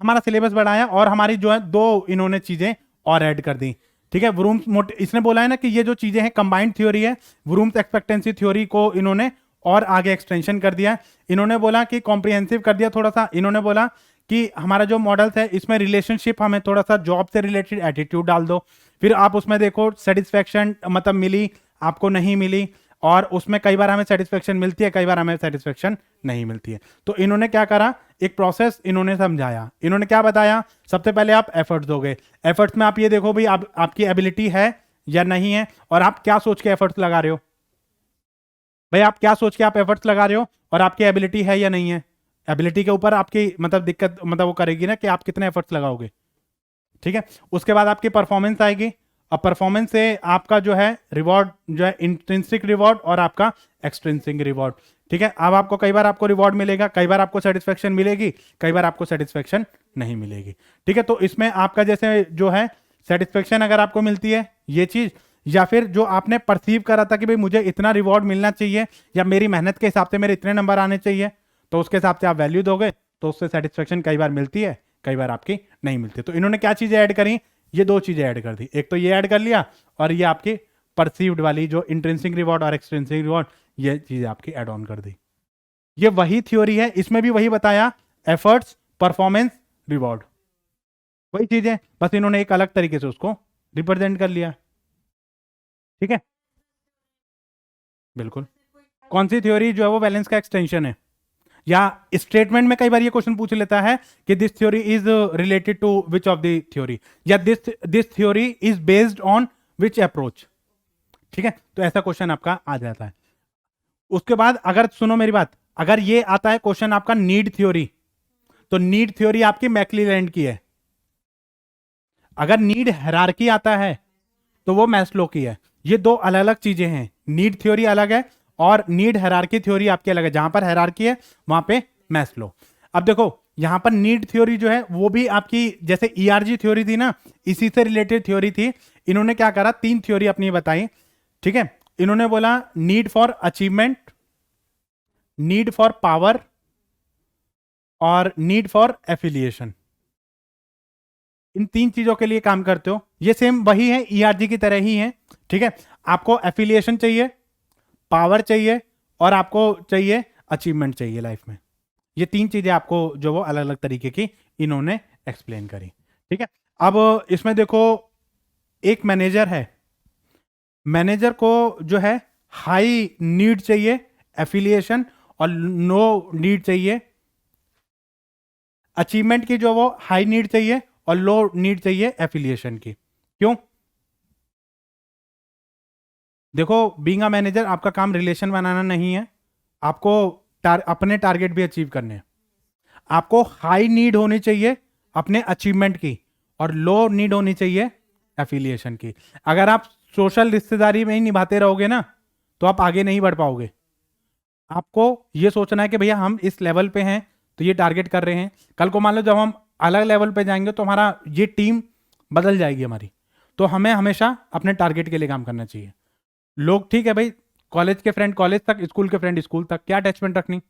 हमारा सिलेबस बढ़ाया और हमारी जो है दो इन्होंने चीजें और ऐड कर दी, ठीक है। वरूम्स इसने बोला है ना कि ये जो चीजें हैं कंबाइंड थ्योरी है, वरूम्स एक्सपेक्टेंसी थ्योरी को इन्होंने और आगे एक्सटेंशन कर दिया। इन्होंने बोला कि कॉम्प्रिहेंसिव कर दिया थोड़ा सा। इन्होंने बोला कि हमारा जो मॉडल्स है इसमें रिलेशनशिप हमें थोड़ा सा जॉब से रिलेटेड एटीट्यूड डाल दो, फिर आप उसमें देखो सेटिस्फेक्शन मतलब मिली आपको नहीं मिली, और उसमें कई बार हमें सेटिस्फेक्शन मिलती है, कई बार हमें सेटिस्फेक्शन नहीं मिलती है। तो इन्होंने क्या करा, एक प्रोसेस इन्होंने समझाया। इन्होंने क्या बताया? सबसे पहले आप एफर्ट्स दोगे, एफर्ट्स में आप ये देखो भाई आपकी एबिलिटी है या नहीं है, और आप क्या सोच के एफर्ट्स लगा रहे हो। भाई आप क्या सोच के आप एफर्ट्स लगा रहे हो और आपकी एबिलिटी है या नहीं है। एबिलिटी के ऊपर आपकी मतलब दिक्कत मतलब वो करेगी ना कि आप कितने एफर्ट्स लगाओगे। ठीक है। उसके बाद आपकी परफॉर्मेंस आएगी, और परफॉर्मेंस से आपका जो है रिवॉर्ड जो है इंट्रिंसिक रिवॉर्ड और आपका एक्सट्रिंसिक रिवॉर्ड। ठीक है, अब आपको कई बार आपको रिवॉर्ड मिलेगा, कई बार आपको सेटिस्फेक्शन मिलेगी, कई बार आपको सेटिस्फेक्शन नहीं मिलेगी। ठीक है, तो इसमें आपका जैसे जो है सेटिस्फेक्शन अगर आपको मिलती है ये चीज, या फिर जो आपने परसीव करा था कि भाई मुझे इतना रिवॉर्ड मिलना चाहिए या मेरी मेहनत के हिसाब से मेरे इतने नंबर आने चाहिए, तो उसके हिसाब से आप वैल्यू दोगे तो उससे सेटिस्फेक्शन कई बार मिलती है, कई बार आपकी नहीं मिलती। तो इन्होंने क्या चीजें ऐड करी, ये दो चीजें ऐड कर दी, एक तो ये ऐड कर लिया और ये आपकी परसीव्ड वाली जो इंट्रिंसिक रिवॉर्ड और एक्सट्रिंसिक रिवॉर्ड, ये चीज आपकी ऐड ऑन कर दी। ये वही थ्योरी है, इसमें भी वही बताया, एफर्ट्स, परफॉर्मेंस, रिवॉर्ड, वही चीजें, बस इन्होंने एक अलग तरीके से उसको रिप्रेजेंट कर लिया। ठीक है, बिल्कुल। कौन सी थ्योरी जो है वो बैलेंस का एक्सटेंशन है, या स्टेटमेंट में कई बार ये क्वेश्चन पूछ लेता है कि this theory is related to which of the theory, या this theory is based on which approach. ठीक है, तो ऐसा क्वेश्चन आपका आ जाता है। उसके बाद अगर सुनो मेरी बात, अगर ये आता है क्वेश्चन आपका नीड थ्योरी, तो नीड थ्योरी आपकी मैक्लीलैंड की है। अगर नीड हायरार्की आता है तो वो मैस्लो की है। ये दो अलग अलग चीजें हैं, नीड थ्योरी अलग है और नीड हायरार्की थ्योरी आपकी अलग है। जहां पर हायरार्की है वहां पे मैस्लो। अब देखो यहां पर नीड थ्योरी जो है वो भी आपकी जैसे ईआरजी थ्योरी थी ना, इसी से रिलेटेड थ्योरी थी। इन्होंने क्या करा, तीन थ्योरी अपनी बताई। ठीक है, इन्होंने बोला need for achievement, need for power और नीड फॉर एफिलिएशन। इन तीन चीजों के लिए काम करते हो, ये सेम वही है, ईआरजी की तरह ही है। ठीक है, आपको एफिलिएशन चाहिए, पावर चाहिए और आपको चाहिए अचीवमेंट चाहिए लाइफ में। ये तीन चीजें आपको जो वो अलग अलग तरीके की इन्होंने एक्सप्लेन करी। ठीक है, अब इसमें देखो एक मैनेजर है, मैनेजर को जो है हाई नीड चाहिए एफिलिएशन और नो नीड चाहिए अचीवमेंट की, जो वो हाई नीड चाहिए और लो नीड चाहिए एफिलिएशन की। क्यों? देखो बीइंग अ मैनेजर आपका काम रिलेशन बनाना नहीं है, आपको अपने टारगेट भी अचीव करने हैं। आपको हाई नीड होनी चाहिए अपने अचीवमेंट की और लो नीड होनी चाहिए एफिलिएशन की। अगर आप सोशल रिश्तेदारी में ही निभाते रहोगे ना तो आप आगे नहीं बढ़ पाओगे। आपको ये सोचना है कि भैया हम इस लेवल पे हैं तो ये टारगेट कर रहे हैं, कल को मान लो जब हम अलग लेवल पे जाएंगे तो हमारा ये टीम बदल जाएगी हमारी। तो हमें हमेशा अपने टारगेट के लिए काम करना चाहिए। लोग ठीक है भाई, कॉलेज के फ्रेंड कॉलेज तक, स्कूल के फ्रेंड स्कूल तक, क्या अटैचमेंट रखनी।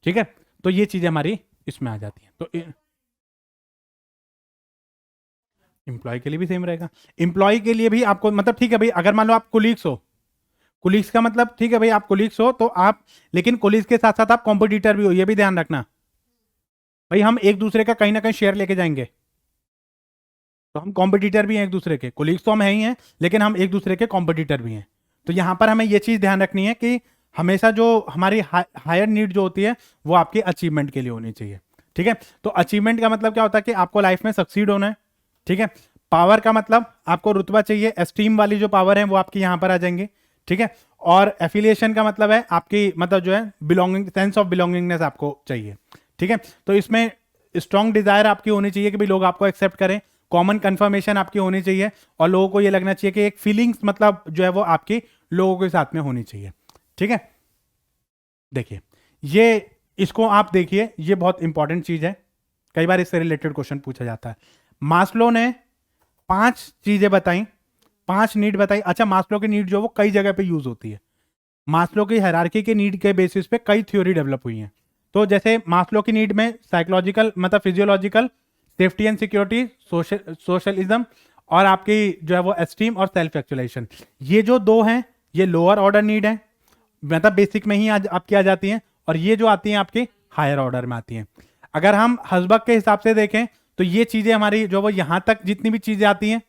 ठीक है, तो ये चीजें हमारी इसमें आ जाती हैं। तो एम्प्लॉय के लिए भी सेम रहेगा। एम्प्लॉय के लिए भी आपको मतलब ठीक है भाई, अगर मान लो आप कोलीग्स हो, कोलीग्स का मतलब ठीक है भाई आप कोलीग्स हो तो आप, लेकिन कोलीग्स के साथ साथ आप कॉम्पिटिटर भी हो, ये भी ध्यान रखना भाई। हम एक दूसरे का कहीं ना कहीं शेयर लेके जाएंगे, तो हम कॉम्पिटिटर भी हैं एक दूसरे के। कोलीग्स तो हम हैं ही हैं, लेकिन हम एक दूसरे के कॉम्पिटिटर भी हैं। तो यहां पर हमें यह चीज ध्यान रखनी है कि हमेशा जो हमारी हायर नीड जो होती है वो आपकी अचीवमेंट के लिए होनी चाहिए। ठीक है, तो अचीवमेंट का मतलब क्या होता है कि आपको लाइफ में सक्सीड होना है। ठीक है, पावर का मतलब आपको रुतबा चाहिए, एस्टीम वाली जो पावर है वो आपकी यहां पर आ जाएंगे। ठीक है, और एफिलिएशन का मतलब है आपकी मतलब जो है बिलोंगिंग, सेंस ऑफ बिलोंगिंगनेस आपको चाहिए। ठीक है, तो इसमें स्ट्रॉन्ग डिजायर आपकी होनी चाहिए कि भाई लोग आपको एक्सेप्ट करें, कॉमन कंफर्मेशन आपकी होनी चाहिए और लोगों को ये लगना चाहिए कि एक फीलिंग्स मतलब जो है वो आपकी लोगों के साथ में होनी चाहिए। ठीक है, देखिए ये इसको आप देखिए, ये बहुत इंपॉर्टेंट चीज है, कई बार इससे रिलेटेड क्वेश्चन पूछा जाता है। मास्लो ने 5 चीजें बताई, 5 नीड बताई। अच्छा, मास्लो की नीड जो वो कई जगह पे यूज होती है। मास्लो की हायरार्की के नीड के बेसिस पे कई थ्योरी डेवलप हुई हैं। तो जैसे मास्लो की नीड में साइकोलॉजिकल मतलब physiological, safety and security, socialism और आपकी जो है वो एस्टीम और सेल्फ एक्चुअलाइजेशन, ये जो दो हैं ये लोअर ऑर्डर नीड है, मतलब बेसिक में ही आपकी आ जाती हैं, और ये जो आती हैं आपकी हायर ऑर्डर में आती हैं। अगर हम हसबक के हिसाब से देखें तो ये चीजें हमारी जो वो यहां तक जितनी भी चीजें आती हैं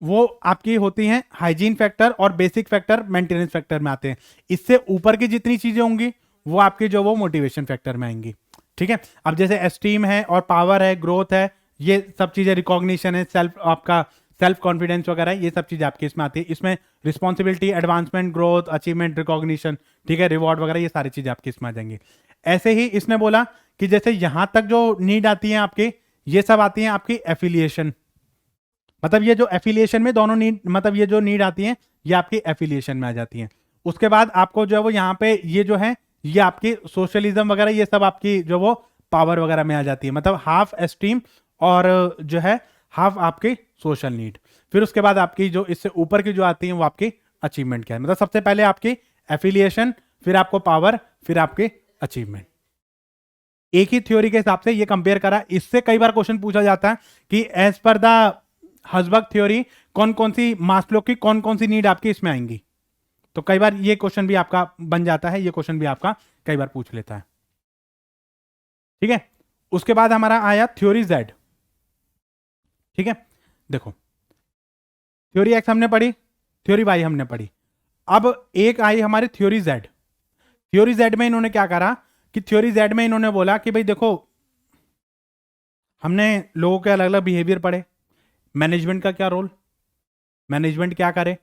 वो आपकी होती हैं हाइजीन फैक्टर और बेसिक फैक्टर मेंटेनेंस फैक्टर में आते हैं। इससे ऊपर की जितनी चीजें होंगी वो आपकी जो वो मोटिवेशन फैक्टर में आएंगी। ठीक है, अब जैसे एस्टीम है और पावर है, ग्रोथ है, ये सब चीजें, रिकॉग्निशन है, सेल्फ आपका सेल्फ कॉन्फिडेंस वगैरह, ये सब चीजें आपकी इसमें आती है। इसमें responsibility, advancement, growth, achievement, recognition, ठीक है, रिवॉर्ड वगैरह, ये सारी चीजें आपकी इसमें आ जाएंगी। ऐसे ही इसने बोला कि जैसे यहां तक जो नीड आती है आपकी, ये सब आती हैं आपकी एफिलिएशन, मतलब ये जो एफिलिएशन में दोनों नीड, मतलब ये जो नीड आती है ये आपकी एफिलिएशन में आ जाती हैं। उसके बाद आपको जो है वो यहाँ पे ये जो है ये आपकी सोशलिज्म वगैरह ये सब आपकी जो वो पावर वगैरह में आ जाती है, मतलब हाफ एस्टीम और जो है हाफ आपकी सोशल नीड। फिर उसके बाद आपकी जो इससे ऊपर की जो आती है वो आपकी अचीवमेंट क्या है, मतलब सबसे पहले आपकी एफिलिएशन, फिर आपको पावर, फिर आपके अचीवमेंट। एक ही थ्योरी के हिसाब से ये कंपेयर करा। इससे कई बार क्वेश्चन पूछा जाता है कि as per the Herzberg theory कौन कौन सी मास्लो की कौन कौन सी नीड आपकी इसमें आएंगी, तो कई बार ये क्वेश्चन भी आपका बन जाता है, ये क्वेश्चन भी आपका कई बार पूछ लेता है। ठीक है, उसके बाद हमारा आया थ्योरी जेड। ठीक है, देखो थ्योरी एक्स हमने पढ़ी, थ्योरी वाई हमने पढ़ी, अब एक आई हमारी थ्योरी जेड। थ्योरी जेड में इन्होंने क्या करा कि थ्योरी जेड में इन्होंने बोला कि भाई देखो हमने लोगों के अलग अलग बिहेवियर पढ़े, मैनेजमेंट का क्या रोल, मैनेजमेंट क्या करे,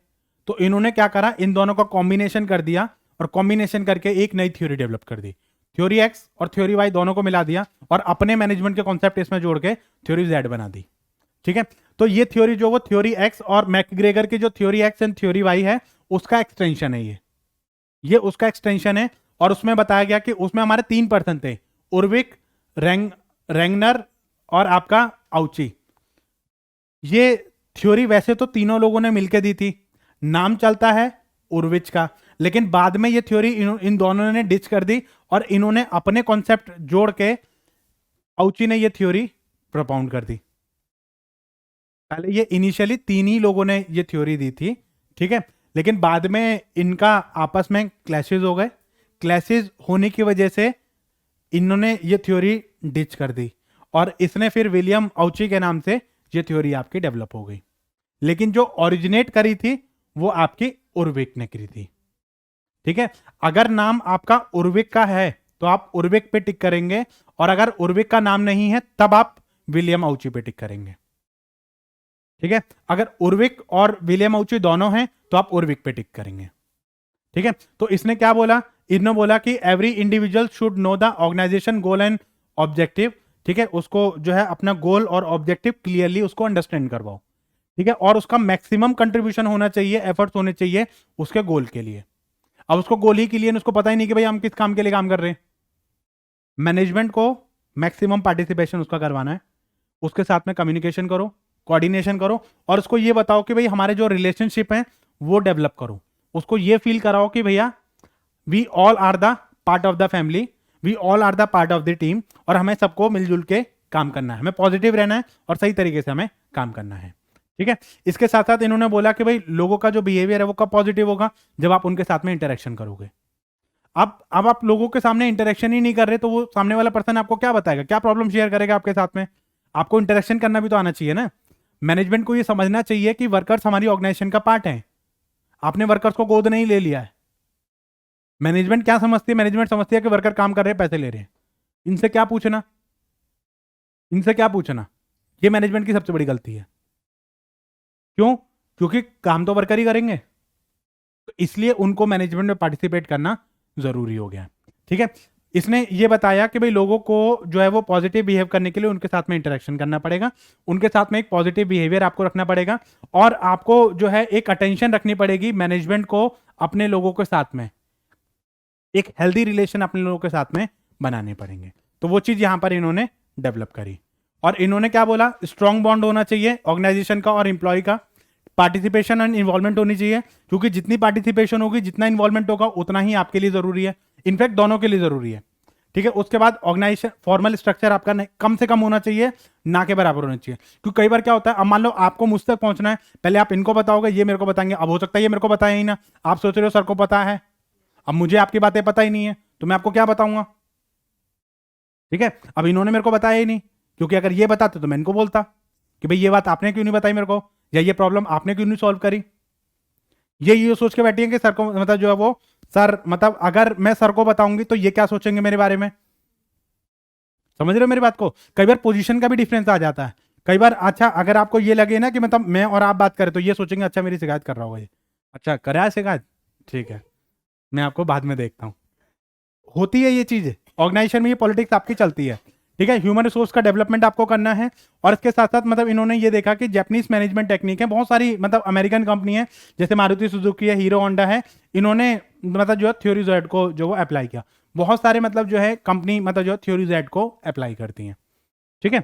तो इन्होंने क्या करा इन दोनों का कॉम्बिनेशन कर दिया और कॉम्बिनेशन करके एक नई थ्योरी डेवलप कर दी। थ्योरी एक्स और थ्योरी वाई दोनों को मिला दिया और अपने मैनेजमेंट के कॉन्सेप्ट इसमें जोड़ के थ्योरी जेड बना दी। ठीक है, तो ये थ्योरी जो वो थ्योरी एक्स और मैकग्रेगर की जो theory X and theory Y है उसका एक्सटेंशन है, ये उसका एक्सटेंशन है। और उसमें बताया गया कि उसमें हमारे 3 पर्सन थे, उर्विक, रेंगनर और आपका आउची। ये थ्योरी वैसे तो तीनों लोगों ने मिलकर दी थी, नाम चलता है उर्विच का, लेकिन बाद में ये थ्योरी इन दोनों ने डिच कर दी और इन्होंने अपने कॉन्सेप्ट जोड़ के आउची ने ये थ्योरी प्रोपाउंड कर दी। पहले ये इनिशियली 3 ही लोगों ने ये थ्योरी दी थी, ठीक है, लेकिन बाद में इनका आपस में क्लैशेस हो गए। क्लैशेस होने की वजह से इन्होंने ये थ्योरी डिच कर दी और इसने फिर विलियम आउची के नाम से ये थ्योरी आपकी डेवलप हो गई। लेकिन जो ओरिजिनेट करी थी वो आपकी उर्विक ने करी थी। ठीक है, अगर नाम आपका उर्विक का है तो आप उर्विक पे टिक करेंगे और अगर उर्विक का नाम नहीं है तब आप विलियम आउची पे टिक करेंगे। ठीक है, अगर उर्विक और विलियम आउची दोनों हैं तो आप उर्विक पे टिक करेंगे। ठीक है, तो इसने क्या बोला, इन्होंने बोला कि every individual should know the organisation goal and objective. ठीक है, उसको जो है अपना गोल और ऑब्जेक्टिव क्लियरली उसको अंडरस्टैंड करवाओ। ठीक है, और उसका मैक्सिमम कंट्रीब्यूशन होना चाहिए, एफर्ट्स होने चाहिए उसके गोल के लिए। अब उसको गोल ही के लिए उसको पता ही नहीं कि भाई हम किस काम के लिए काम कर रहे हैं। मैनेजमेंट को मैक्सिमम पार्टिसिपेशन उसका करवाना है, उसके साथ में कम्युनिकेशन करो, कोऑर्डिनेशन करो और उसको ये बताओ कि भाई हमारे जो रिलेशनशिप हैं वो डेवलप करो। उसको ये फील कराओ कि भैया we all are the part of the family, we all are the part of the team और हमें सबको मिलजुल के काम करना है, हमें पॉजिटिव रहना है और सही तरीके से हमें काम करना है। ठीक है, इसके साथ साथ इन्होंने बोला कि भाई लोगों का जो बिहेवियर है वो कब पॉजिटिव होगा, जब आप उनके साथ में इंटरेक्शन करोगे। अब आप लोगों के सामने इंटरेक्शन ही नहीं कर रहे तो वो सामने वाला पर्सन आपको क्या बताएगा, क्या प्रॉब्लम शेयर करेगा आपके साथ में। आपको इंटरेक्शन करना भी तो आना चाहिए ना। मैनेजमेंट को ये समझना चाहिए कि वर्कर्स हमारी ऑर्गेनाइजेशन का पार्ट है। आपने वर्कर्स को गोद नहीं ले लिया है। मैनेजमेंट क्या समझती है, मैनेजमेंट समझती है कि वर्कर काम कर रहे हैं, पैसे ले रहे हैं, इनसे क्या पूछना, इनसे क्या पूछना। ये मैनेजमेंट की सबसे बड़ी गलती है। क्यों? क्योंकि काम तो वर्कर ही करेंगे, तो इसलिए उनको मैनेजमेंट में पार्टिसिपेट करना जरूरी हो गया। ठीक है, इसने ये बताया कि भाई लोगों को जो है वो पॉजिटिव बिहेव करने के लिए उनके साथ में इंटरेक्शन करना पड़ेगा, उनके साथ में एक पॉजिटिव बिहेवियर आपको रखना पड़ेगा और आपको जो है एक अटेंशन रखनी पड़ेगी मैनेजमेंट को अपने लोगों के साथ में, एक हेल्दी रिलेशन अपने लोगों के साथ में बनाने पड़ेंगे। तो वो चीज यहां पर इन्होंने डेवलप करी और इन्होंने क्या बोला, स्ट्रॉन्ग बॉन्ड होना चाहिए ऑर्गेनाइजेशन का और एम्प्लॉय का, पार्टिसिपेशन एंड इन्वॉल्वमेंट होनी चाहिए, क्योंकि जितनी पार्टिसिपेशन होगी जितना इन्वॉल्वमेंट होगा उतना ही आपके लिए जरूरी है, इनफैक्ट दोनों के लिए जरूरी है। ठीक है, उसके बाद ऑर्गेनाइजेशन फॉर्मल स्ट्रक्चर आपका कम से कम होना चाहिए, ना के बराबर होना चाहिए। क्योंकि कई बार क्या होता है, अब मान लो आपको मुझ तक पहुंचना है, पहले आप इनको बताओगे, ये मेरे को बताएंगे, अब हो सकता है ये मेरे को बताया ही ना, आप सोच रहे हो सर को पता है, अब मुझे आपकी बातें पता ही नहीं है तो मैं आपको क्या बताऊंगा। ठीक है, अब इन्होंने मेरे को बताया ही नहीं, क्योंकि अगर ये बताते तो मैं इनको बोलता कि भाई ये बात आपने क्यों नहीं बताई मेरे को, या ये प्रॉब्लम आपने क्यों नहीं सॉल्व करी। ये सोच के बैठी है कि सर को मतलब जो है वो सर, मतलब अगर मैं सर को बताऊंगी तो ये क्या सोचेंगे मेरे बारे में। समझ रहे हो मेरी बात को। कई बार पोजीशन का भी डिफरेंस आ जाता है। कई बार अच्छा अगर आपको ये लगे ना कि मतलब मैं और आप बात करें तो ये सोचेंगे अच्छा मेरी शिकायत कर रहा होगा ये, अच्छा करा है शिकायत, ठीक है मैं आपको बाद में देखता हूँ। होती है ये चीज, ऑर्गेनाइजेशन में ये पॉलिटिक्स आपकी चलती है। ठीक है, ह्यूमन रिसोर्स का डेवलपमेंट आपको करना है। और इसके साथ साथ मतलब इन्होंने ये देखा कि जैपनीज मैनेजमेंट टेक्निक है, बहुत सारी मतलब अमेरिकन कंपनी है जैसे मारुति सुजुकी है, हीरो होंडा है, इन्होंने मतलब जो है थ्योरी जेड को जो वो अप्लाई किया। बहुत सारे मतलब जो है कंपनी मतलब जो थ्योरी जेड को अप्लाई करती हैं। ठीक है,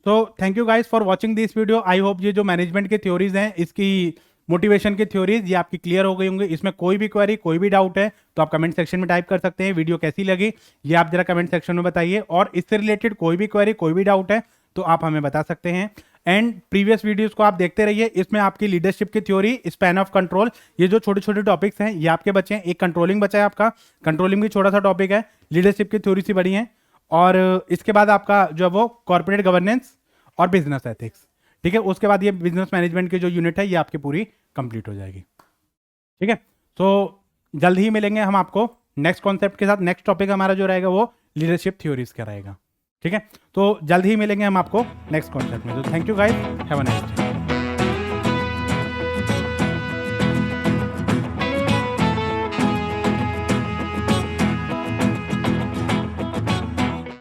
तो thank you guys for watching this video. I hope ये जो मैनेजमेंट की थ्योरीज हैं, इसकी मोटिवेशन की थ्योरीज ये आपकी क्लियर हो गई होंगी। इसमें कोई भी क्वेरी, कोई भी डाउट है तो आप कमेंट सेक्शन में टाइप कर सकते हैं। वीडियो कैसी लगी ये आप जरा कमेंट सेक्शन में बताइए, और इससे रिलेटेड कोई भी क्वेरी, कोई भी डाउट है तो आप हमें बता सकते हैं। एंड प्रीवियस वीडियोस को आप देखते रहिए, इसमें आपकी लीडरशिप की थ्योरी, स्पैन ऑफ कंट्रोल, ये जो छोटे छोटे टॉपिक्स हैं ये आपके बचे हैं। एक कंट्रोलिंग बचा है आपका, कंट्रोलिंग भी छोटा सा टॉपिक है, लीडरशिप की थ्योरी सी बड़ी है, और इसके बाद आपका जो है वो कॉर्पोरेट गवर्नेंस और बिजनेस एथिक्स। ठीक है, उसके बाद ये बिजनेस मैनेजमेंट की जो यूनिट है ये आपकी पूरी कंप्लीट हो जाएगी। ठीक है, तो जल्द ही मिलेंगे हम आपको नेक्स्ट कॉन्सेप्ट के साथ। नेक्स्ट टॉपिक हमारा जो रहेगा वो लीडरशिप थ्योरीज का रहेगा। ठीक है, तो जल्द ही मिलेंगे हम आपको नेक्स्ट कॉन्सेप्ट में। तो thank you guys, have a nice day.